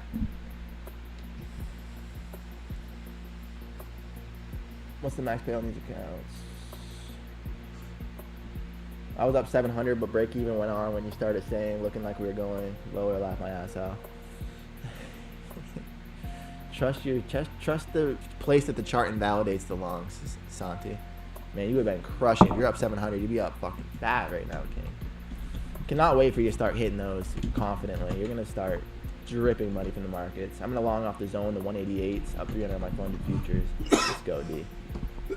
What's the max payout on these accounts? I was up 700, but break even went on when you started saying, looking like we were going lower. Laugh my ass out. Trust the place that the chart invalidates the longs, Santi. Man, you would have been crushing. If you're up 700, you'd be up fucking fat right now, King. Cannot wait for you to start hitting those confidently. You're gonna start dripping money from the markets. I'm gonna long off the zone, the 188s, up 300 on my funded futures. Let's go, D.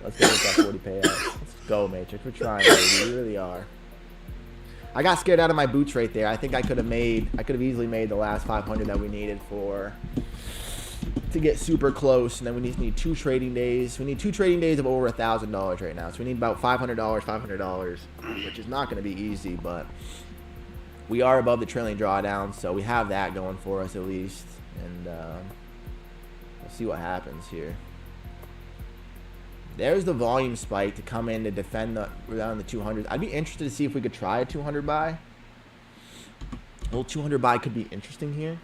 Let's go with that 40 payout. Let's go, Matrix. We're trying, baby. We really are. I got scared out of my boots right there. I think I could have easily made the last 500 that we needed to get super close. And then we need 2 trading days. We need 2 trading days of over $1,000 right now. So we need about $500, which is not going to be easy, but we are above the trailing drawdown, so we have that going for us at least. And we'll see what happens here. There's the volume spike to come in to defend around the 200s. I'd be interested to see if we could try a 200 buy. A little 200 buy could be interesting here.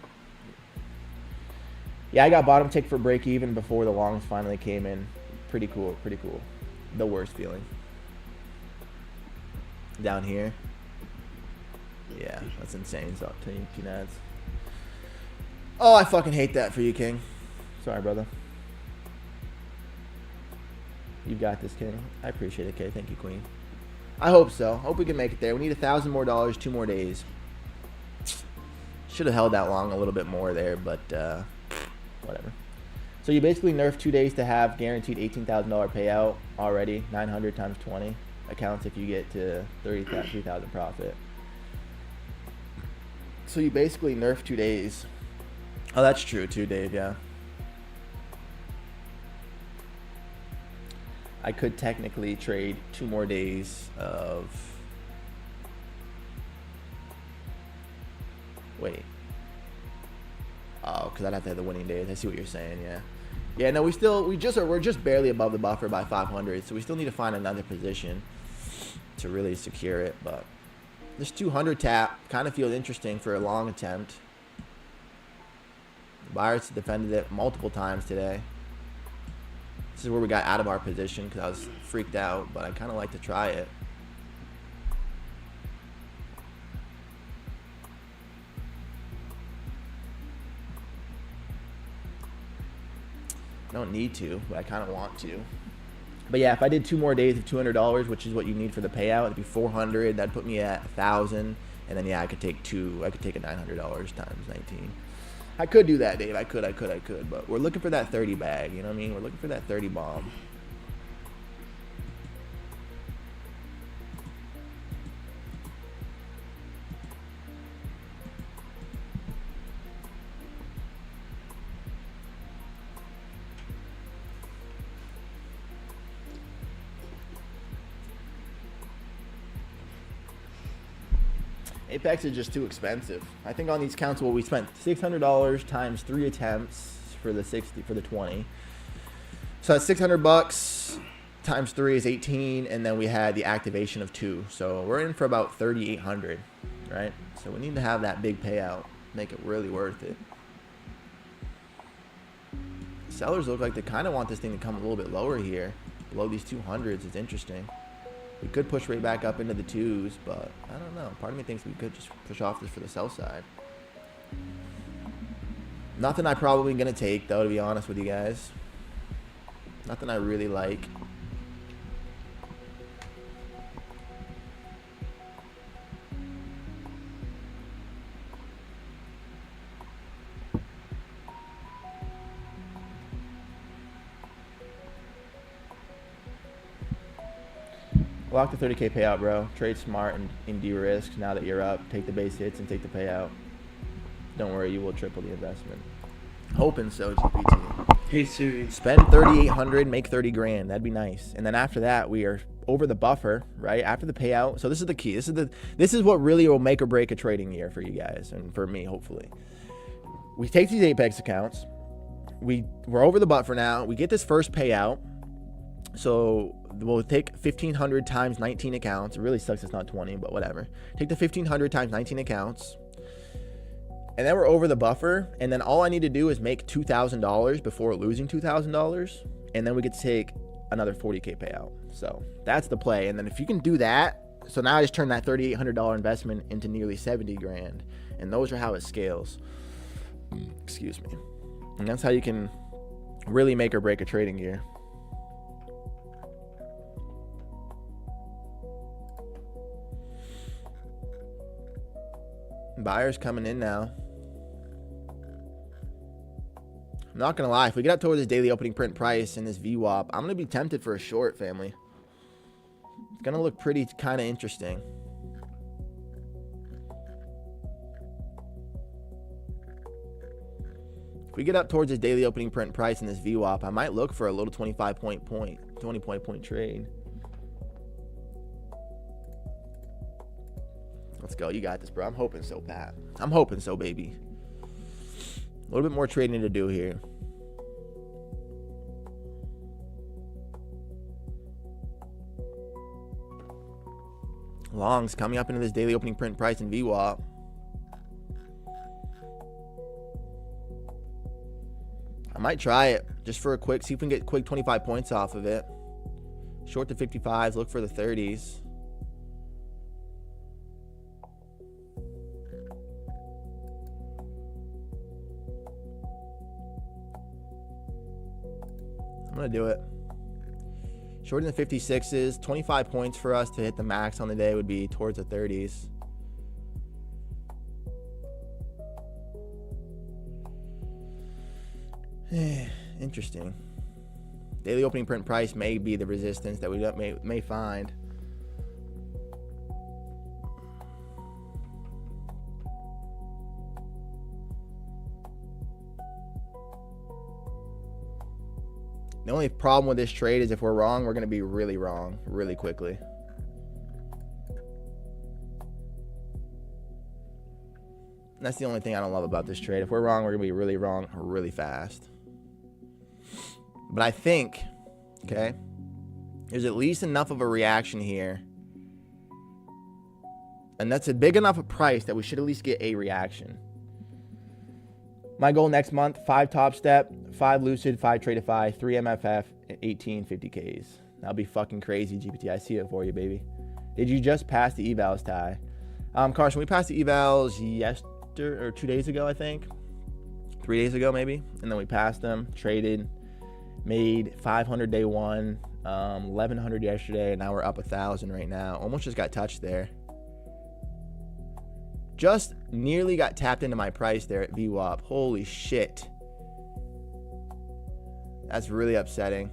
Yeah, I got bottom tick for break even before the longs finally came in. Pretty cool, pretty cool. The worst feeling. Down here. Yeah, that's insane. So 10 ads. Oh, I fucking hate that for you, King. Sorry, brother. You got this, King. I appreciate it, Kay. Thank you, Queen. I hope so. Hope we can make it there. We need $1,000 more, 2 more days. Should have held that long a little bit more there, but whatever. So you basically nerfed 2 days to have guaranteed $18,000 payout already. 900 times 20 accounts if you get to 3,000 profit. So you basically nerfed 2 days. Oh, that's true too, Dave. Yeah. I could technically trade 2 more days of. Wait. Oh, because I'd have to have the winning days. I see what you're saying. Yeah. Yeah. No, we're just barely above the buffer by 500, so we still need to find another position to really secure it. But this 200 tap kind of feels interesting for a long attempt. The buyers defended it multiple times today. This is where we got out of our position because I was freaked out, but I kind of like to try it. don't need to, but I kind of want to. But yeah, if I did 2 more days of $200, which is what you need for the payout, it'd be 400. That'd put me at 1,000. And then yeah, I could take a $900 times 19. I could do that, Dave. I could. But we're looking for that 30 bag. You know what I mean? We're looking for that 30 bomb. Apex is just too expensive. I think on these counts, we spent $600 times 3 attempts for the 20. So that's $600 times 3 is 18, and then we had the activation of 2. So we're in for about 3,800, right? So we need to have that big payout, make it really worth it. Sellers look like they kind of want this thing to come a little bit lower here, below these 200s. It's interesting. We could push right back up into the 2s, but I don't know. Part of me thinks we could just push off this for the sell side. Nothing I'm probably going to take, though, to be honest with you guys. Nothing I really like. Lock the 30K payout, bro. Trade smart and de-risk now that you're up. Take the base hits and take the payout. Don't worry, you will triple the investment. Hoping so, GPT. Hey Siri. Spend 3,800, make 30 grand. That'd be nice. And then after that, we are over the buffer, right? After the payout. So this is the key. This is what really will make or break a trading year for you guys and for me, hopefully. We take these Apex accounts. We're over the buffer now. We get this first payout. So we'll take 1,500 times 19 accounts. It really sucks it's not 20, but whatever. Take the 1,500 times 19 accounts. And then we're over the buffer. And then all I need to do is make $2,000 before losing $2,000. And then we get to take another 40K payout. So that's the play. And then if you can do that, so now I just turned that $3,800 investment into nearly 70 grand. And those are how it scales. Excuse me. And that's how you can really make or break a trading year. Buyers coming in now. I'm not going to lie. If we get up towards this daily opening print price and this VWAP, I'm going to be tempted for a short, family. It's going to look pretty kind of interesting. If we get up towards this daily opening print price and this VWAP, I might look for a little 20 point trade. Let's go. You got this, bro. I'm hoping so, Pat. I'm hoping so, baby. A little bit more trading to do here. Longs coming up into this daily opening print price and VWAP. I might try it just for a quick, see if we can get quick 25 points off of it. Short the 55s, look for the 30s. I'm going to do it. Shorting the 56s, 25 points for us to hit the max on the day would be towards the 30s. Interesting. Daily opening print price may be the resistance that we may find. The only problem with this trade is if we're wrong, we're going to be really wrong really quickly. And that's the only thing I don't love about this trade. If we're wrong, we're going to be really wrong really fast. But I think, okay, there's at least enough of a reaction here. And that's a big enough a price that we should at least get a reaction. My goal next month, 5 Top Step, 5 Lucid, 5 Tradeify, 3 MFF, and 18 50Ks. That'll be fucking crazy, GPT. I see it for you, baby. Did you just pass the evals, Ty? Carson, we passed the evals yesterday or 2 days ago, I think. 3 days ago, maybe. And then we passed them, traded, Made 500 day one, 1100 yesterday, and now we're up 1,000 right now. Almost just got touched there. Just nearly got tapped into my price there at VWAP. Holy shit. That's really upsetting.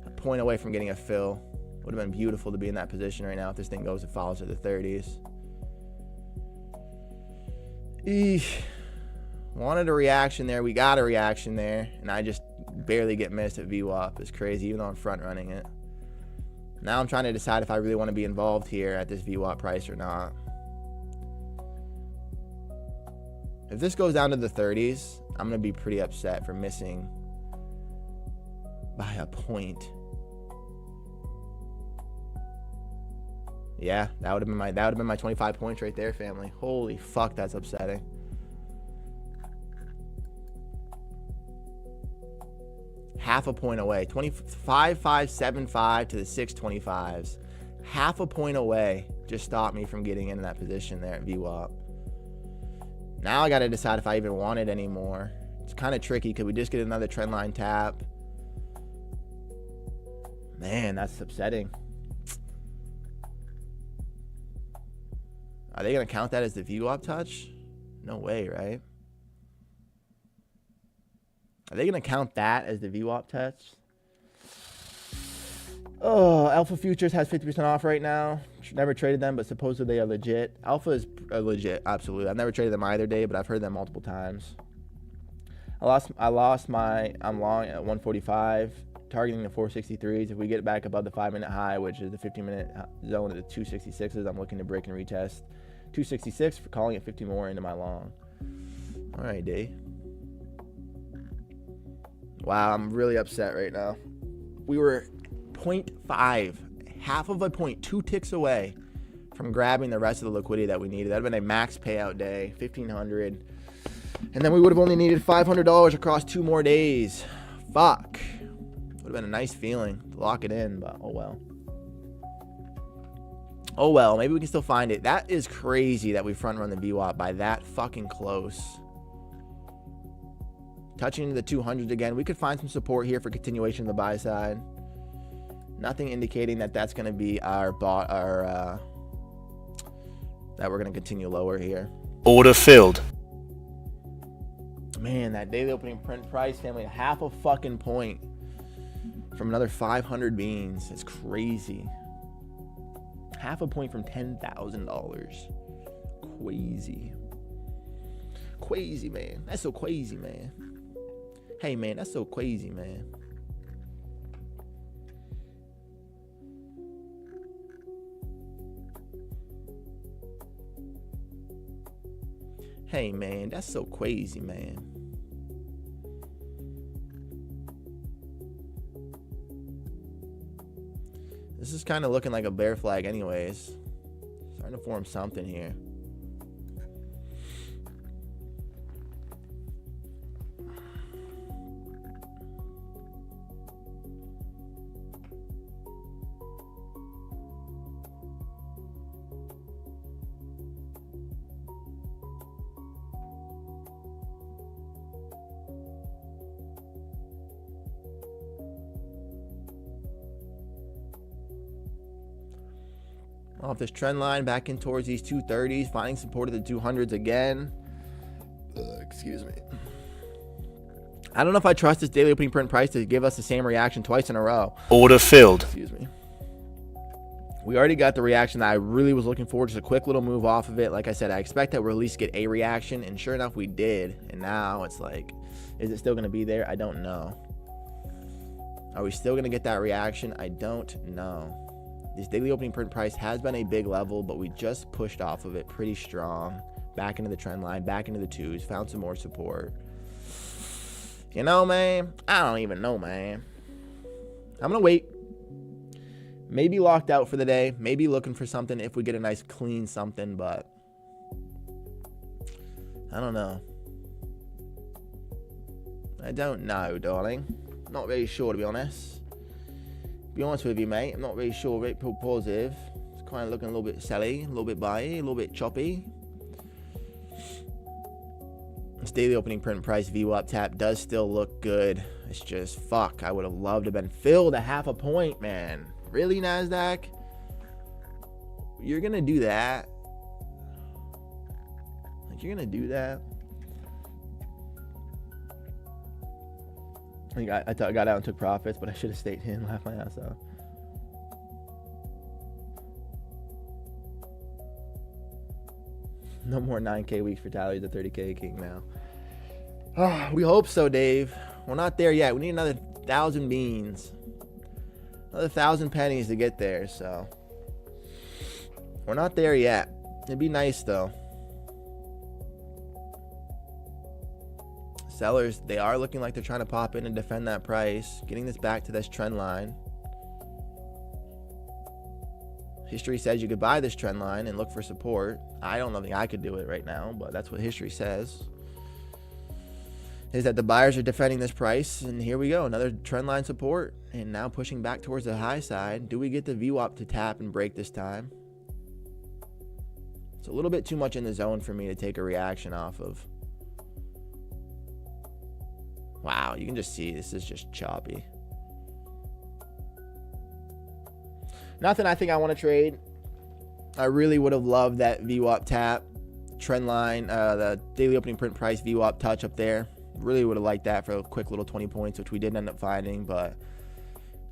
A point away from getting a fill. Would have been beautiful to be in that position right now if this thing goes and follows to the 30s. Eesh. Wanted a reaction there. We got a reaction there. And I just barely get missed at VWAP. It's crazy, even though I'm front running it. Now I'm trying to decide if I really want to be involved here at this VWAP price or not. If this goes down to the 30s, I'm going to be pretty upset for missing by a point. Yeah, that would have been my 25 points right there, family. Holy fuck, that's upsetting. Half a point away. 25.575 to the 625s. Half a point away just stopped me from getting into that position there at VWAP. Now I got to decide if I even want it anymore. It's kind of tricky. Could we just get another trend line tap? Man, that's upsetting. Are they going to count that as the VWAP touch? No way, right? Are they going to count that as the VWAP touch? Oh, Alpha Futures has 50% off right now. Never traded them, but supposedly they are legit. Alpha is legit, absolutely. I've never traded them either day, but I've heard them multiple times. I'm long at 145, targeting the 463s. If we get back above the 5-minute high, which is the 15-minute zone of the 266s, I'm looking to break and retest 266 for calling it 50 more into my long. All right, D. Wow, I'm really upset right now. We were 0.5, half of a point, 2 ticks away from grabbing the rest of the liquidity that we needed. That would have been a max payout day, 1,500. And then we would have only needed $500 across 2 more days. Fuck. Would have been a nice feeling to lock it in, but oh well. Oh well, maybe we can still find it. That is crazy that we front run the VWAP by that fucking close. Touching the 200s again. We could find some support here for continuation of the buy side. Nothing indicating that that's going to be that we're going to continue lower here. Order filled. Man, that daily opening print price, family, half a fucking point from another 500 beans. It's crazy. Half a point from $10,000. Crazy. Crazy, man. That's so crazy, man. Hey, man, that's so crazy, man. Hey, man, that's so crazy, man. This is kind of looking like a bear flag anyways. Starting to form something here. Off this trend line back in towards these 230s, finding support at the 200s again. Excuse me. I don't know if I trust this daily opening print price to give us the same reaction twice in a row. Order filled. Excuse me. We already got the reaction that I really was looking for. Just a quick little move off of it. Like I said, I expect that we'll at least get a reaction, and sure enough, we did. And now it's like, is it still going to be there? I don't know. Are we still going to get that reaction? I don't know. This daily opening print price has been a big level, but we just pushed off of it pretty strong. Back into the trend line, back into the 2s, found some more support. You know, man, I don't even know, man. I'm going to wait. Maybe locked out for the day. Maybe looking for something if we get a nice clean something, but I don't know. I don't know, darling. Not very sure, to be honest. Be honest with you, mate, I'm not really sure. Very positive. It's kind of looking a little bit selly, a little bit buy-y, a little bit choppy. This daily opening print price VWAP tap does still look good. It's just, fuck, I would have loved to have been filled a half a point, man. Really, NASDAQ? You're going to do that? Like, you're going to do that? I got out and took profits, but I should have stayed in, laughed my ass off. No more 9K weeks for Tyler. He's a 30K king now. Oh, we hope so, Dave. We're not there yet. We need another 1,000 beans. Another 1,000 pennies to get there, so. We're not there yet. It'd be nice, though. Sellers, they are looking like they're trying to pop in and defend that price. Getting this back to this trend line. History says you could buy this trend line and look for support. I don't think I could do it right now, but that's what history says. Is that the buyers are defending this price, and here we go, another trend line support, and now pushing back towards the high side. Do we get the VWAP to tap and break this time? It's a little bit too much in the zone for me to take a reaction off of. Wow, you can just see this is just choppy. Nothing I think I want to trade. I really would have loved that VWAP tap, trend line, the daily opening print price VWAP touch up there. Really would have liked that for a quick little 20 points, which we did end up finding, but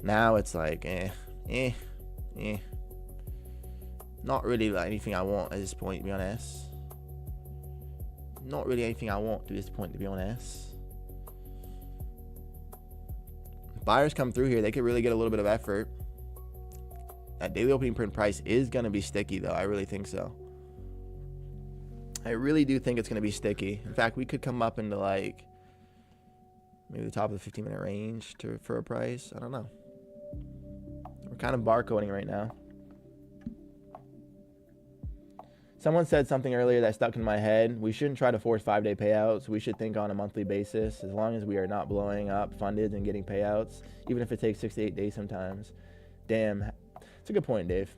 now it's like, Not really like anything I want at this point, to be honest. Not really anything I want at this point, to be honest. If buyers come through here, they could really get a little bit of effort. That daily opening print price is going to be sticky, though. I really think so. I really do think it's going to be sticky. In fact, we could come up into like maybe the top of the 15-minute range for a price. I don't know. We're kind of barcoding right now. Someone said something earlier that stuck in my head. We shouldn't try to force 5-day payouts. We should think on a monthly basis, as long as we are not blowing up funded and getting payouts, even if it takes 6 to 8 days sometimes. Damn. It's a good point, Dave.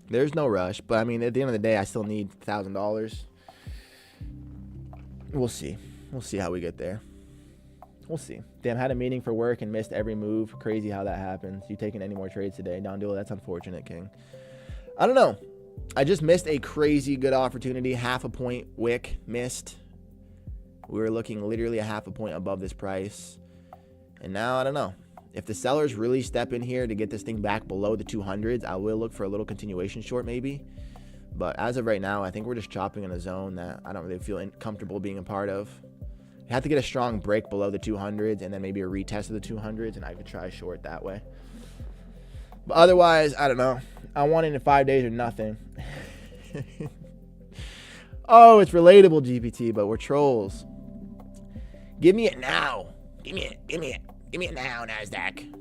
There's no rush, but I mean, at the end of the day, I still need $1,000. We'll see. We'll see how we get there. We'll see. Damn, had a meeting for work and missed every move. Crazy how that happens. You taking any more trades today? Don Duel, that's unfortunate, King. I don't know. I just missed a crazy good opportunity. Half a point wick missed. We were looking literally a half a point above this price. And now, I don't know. If the sellers really step in here to get this thing back below the 200s, I will look for a little continuation short maybe. But as of right now, I think we're just chopping in a zone that I don't really feel comfortable being a part of. You have to get a strong break below the 200s and then maybe a retest of the 200s, and I could try short that way. But otherwise, I don't know. I want it in 5 days or nothing. Oh, it's relatable, GPT, but we're trolls. Give me it now. Give me it. Give me it. Give me it now, NASDAQ.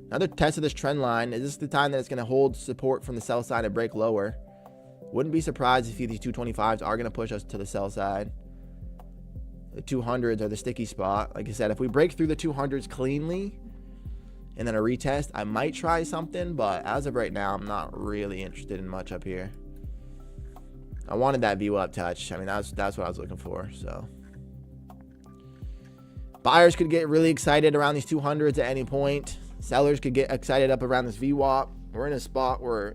Another test of this trend line. Is this the time that it's going to hold support from the sell side and break lower? Wouldn't be surprised if these 225s are going to push us to the sell side. The 200s are the sticky spot. Like I said, if we break through the 200s cleanly and then a retest, I might try something. But as of right now, I'm not really interested in much up here. I wanted that VWAP touch. I mean, that's what I was looking for. So buyers could get really excited around these 200s at any point. Sellers could get excited up around this VWAP. We're in a spot where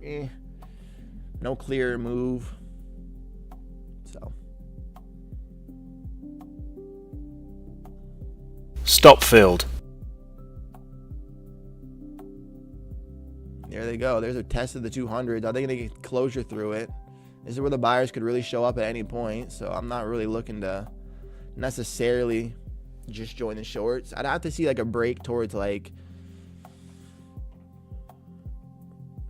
no clear move. So Stop filled. There they go. There's a test of the 200s. Are they going to get closure through it? This is where the buyers could really show up at any point. So I'm not really looking to necessarily just join the shorts. I'd have to see like a break towards like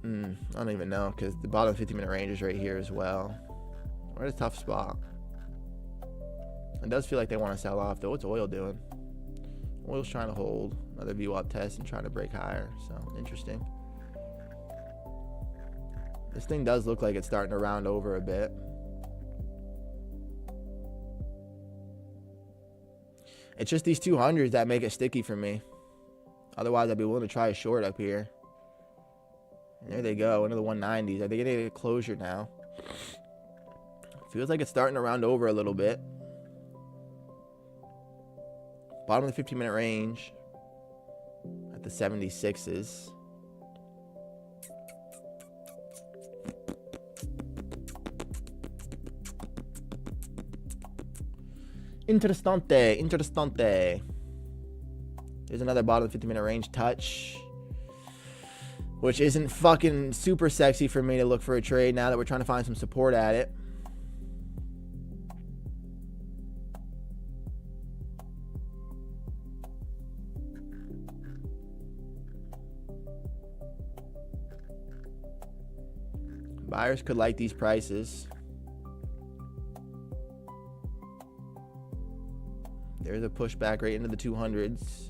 I don't even know, because the bottom 50-minute range is right here as well. We're at a tough spot. It does feel like they want to sell off though. What's oil doing? Oil's trying to hold another VWAP test and trying to break higher. So interesting. This thing does look like it's starting to round over a bit. It's just these 200s that make it sticky for me. Otherwise, I'd be willing to try a short up here. And there they go, into the 190s. Are they getting a closure now? Feels like it's starting to round over a little bit. Bottom of the 15-minute range at the 76s. Interessante. There's another bottom of the 50-minute range touch, which isn't fucking super sexy for me to look for a trade now that we're trying to find some support at it. Buyers could like these prices. There's a pushback right into the 200s.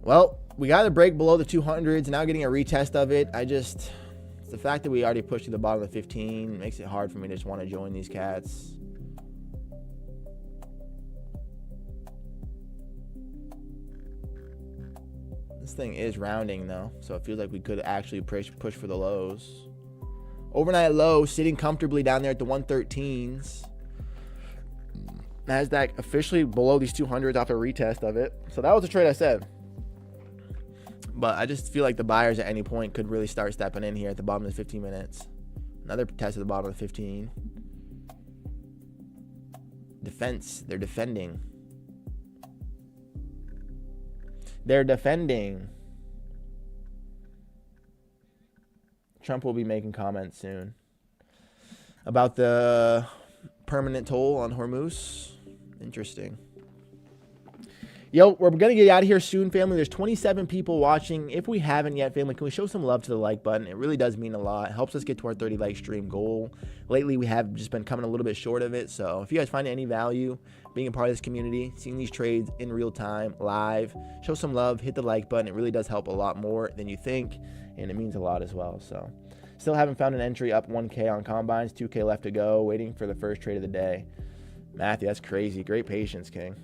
Well, we got to break below the 200s. Now getting a retest of it. It's the fact that we already pushed to the bottom of the 15 makes it hard for me to just want to join these cats. This thing is rounding though, so it feels like we could actually push for the lows. Overnight low sitting comfortably down there at the 113s. NASDAQ officially below these 200s after a retest of it. So that was the trade I said. But I just feel like the buyers at any point could really start stepping in here at the bottom of the 15 minutes. Another test at the bottom of the 15. Defense. They're defending. They're defending. Trump will be making comments soon about the permanent toll on Hormuz. Interesting. Yo, we're going to get out of here soon, family. There's 27 people watching. If we haven't yet, family, can we show some love to the like button? It really does mean a lot. It helps us get to our 30 like stream goal. Lately, we have just been coming a little bit short of it. So if you guys find any value being a part of this community, seeing these trades in real time, live, show some love, hit the like button. It really does help a lot more than you think, and it means a lot as well. So still haven't found an entry up 1K on combines, 2K left to go, waiting for the first trade of the day. Matthew, that's crazy. Great patience, King.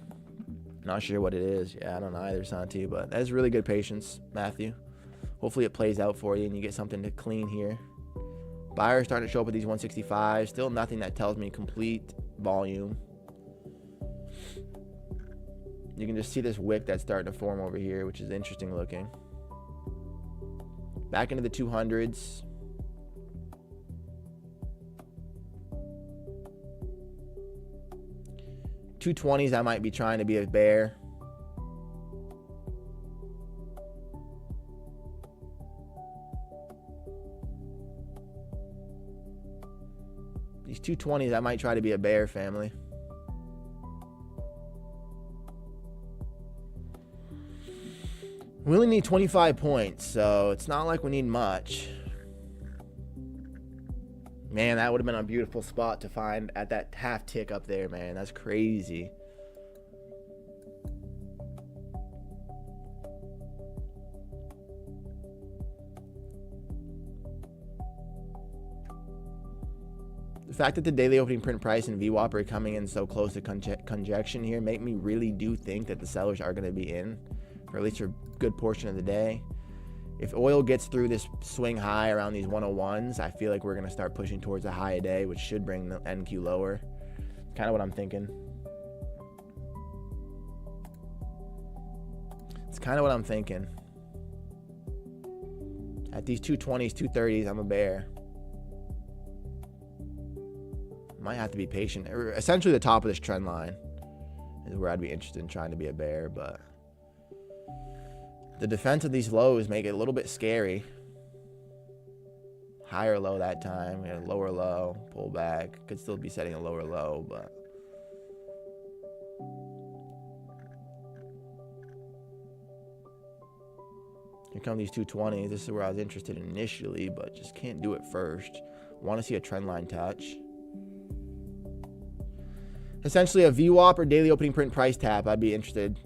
Not sure what it is. Yeah, I don't know either, Santi, but that's really good patience, Matthew. Hopefully it plays out for you and you get something to clean here. Buyers starting to show up at these 165. Still nothing that tells me complete volume. You can just see this wick that's starting to form over here, which is interesting looking. Back into the 200s. $220s, I might be trying to be a bear. These 220s, I might try to be a bear, family. We only need 25 points, so it's not like we need much. Man, that would have been a beautiful spot to find at that half tick up there, man. That's crazy. The fact that the daily opening print price and VWAP are coming in so close to conjunction here make me really do think that the sellers are going to be in for at least a good portion of the day. If oil gets through this swing high around these 101s, I feel like we're going to start pushing towards a high a day, which should bring the NQ lower. Kind of what I'm thinking. It's kind of what I'm thinking. At these 220s, 230s, I'm a bear. Might have to be patient. Essentially, the top of this trend line is where I'd be interested in trying to be a bear, but the defense of these lows make it a little bit scary. Higher low that time. We had a lower low, pull back. Could still be setting a lower low, but here come these 220s. This is where I was interested initially, but just can't do it first. Want to see a trend line touch. Essentially a VWAP or daily opening print price tap. I'd be interested.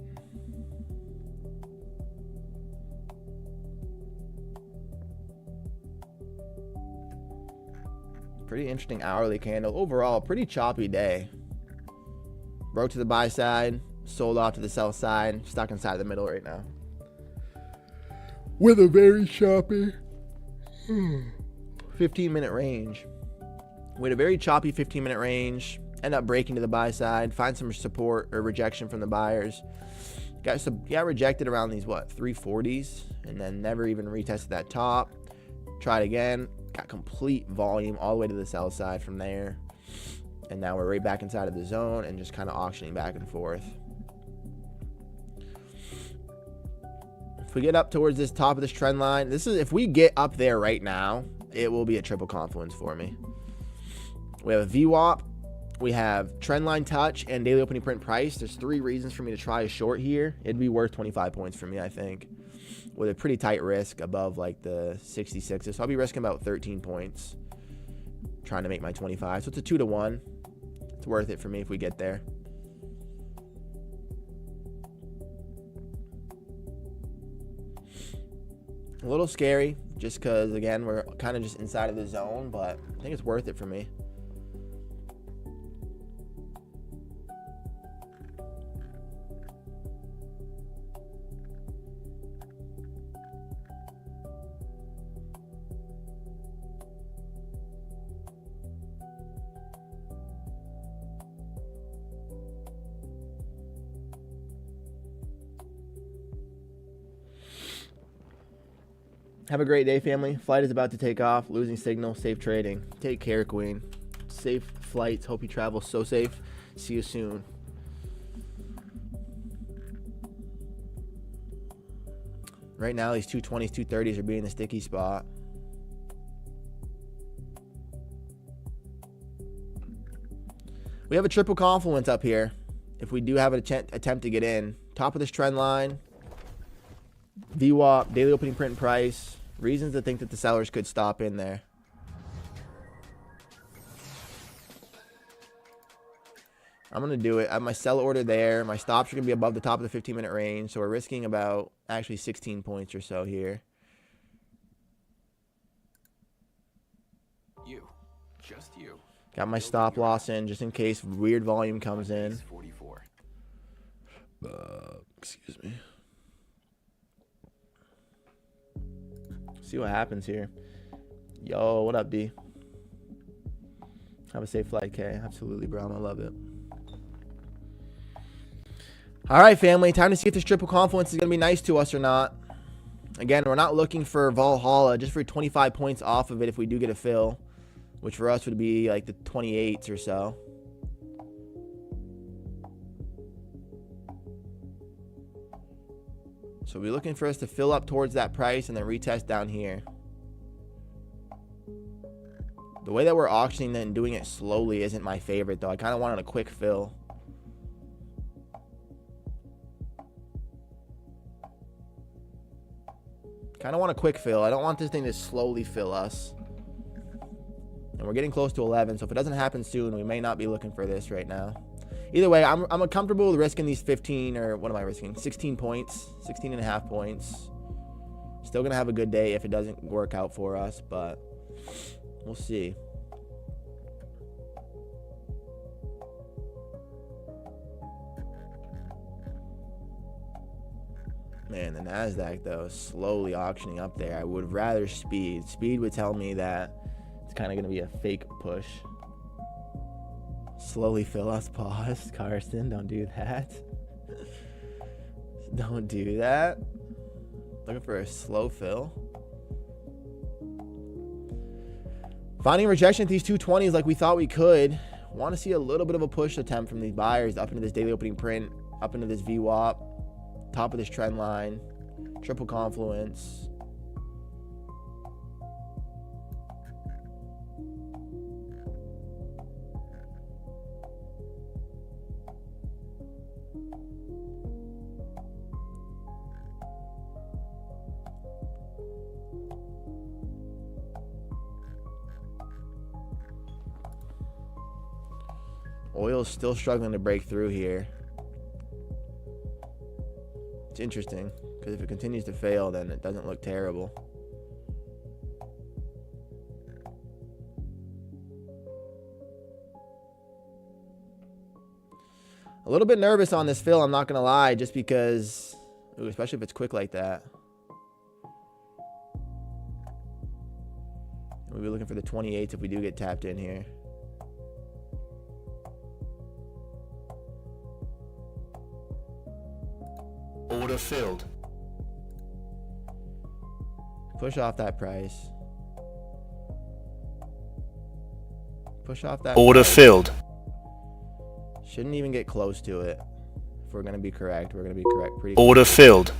Pretty interesting hourly candle. Overall, pretty choppy day. Broke to the buy side, sold off to the sell side, stuck inside the middle right now. With a very choppy 15-minute range. We had a very choppy 15-minute range. End up breaking to the buy side, find some support or rejection from the buyers. Got rejected around these 340s, and then never even retested that top. Tried again, got complete volume all the way to the sell side from there, and now we're right back inside of the zone and just kind of auctioning back and forth. If we get up towards this top of this trend line, if we get up there right now, it will be a triple confluence for me. We have a VWAP, we have trend line touch, and daily opening print price. There's 3 reasons for me to try a short here. It'd be worth 25 points for me, I think, with a pretty tight risk above the 66s. So I'll be risking about 13 points trying to make my 25. So it's a 2-to-1. It's worth it for me if we get there. A little scary just because, again, we're kind of just inside of the zone, but I think it's worth it for me. Have a great day, family. Flight is about to take off. Losing signal. Safe trading. Take care, Queen. Safe flights. Hope you travel so safe. See you soon. Right now, these 220s, 230s are being the sticky spot. We have a triple confluence up here. If we do have an attempt to get in. Top of this trend line. VWAP, daily opening print price. Reasons to think that the sellers could stop in there. I'm going to do it. I have my sell order there. My stops are going to be above the top of the 15-minute range. So we're risking about actually 16 points or so here. Just you. Got my stop loss in just in case weird volume comes in. 44. Excuse me. See what happens here. Yo, what up, D? Have a safe flight, K. Absolutely, bro. I love it. All right, family. Time to see if this triple confluence is going to be nice to us or not. Again, we're not looking for Valhalla, just for 25 points off of it if we do get a fill, which for us would be like the 28s or so. So we're looking for us to fill up towards that price and then retest down here. The way that we're auctioning and doing it slowly isn't my favorite, though. I kind of wanted a quick fill. Kind of want a quick fill. I don't want this thing to slowly fill us. And we're getting close to 11, so if it doesn't happen soon, we may not be looking for this right now. Either way, I'm comfortable with risking these 15, or what am I risking? 16 points, 16 and a half points. Still going to have a good day if it doesn't work out for us, but we'll see. Man, the NASDAQ, though, is slowly auctioning up there. I would rather speed. Speed would tell me that it's kind of going to be a fake push. Slowly fill us. Pause. Carson, don't do that. Don't do that. Looking for a slow fill. Finding rejection at these 220s like we thought we could. Want to see a little bit of a push attempt from these buyers up into this daily opening print, up into this VWAP, top of this trend line, triple confluence. Oil's still struggling to break through here. It's interesting, because if it continues to fail, then it doesn't look terrible. A little bit nervous on this fill, I'm not going to lie, just because, ooh, especially if it's quick like that. We'll be looking for the 28s if we do get tapped in here. Order filled. Push off that price. Push off that Order price. filled. Shouldn't even get close to it. If we're going to be correct, we're going to be correct pretty Order close. filled.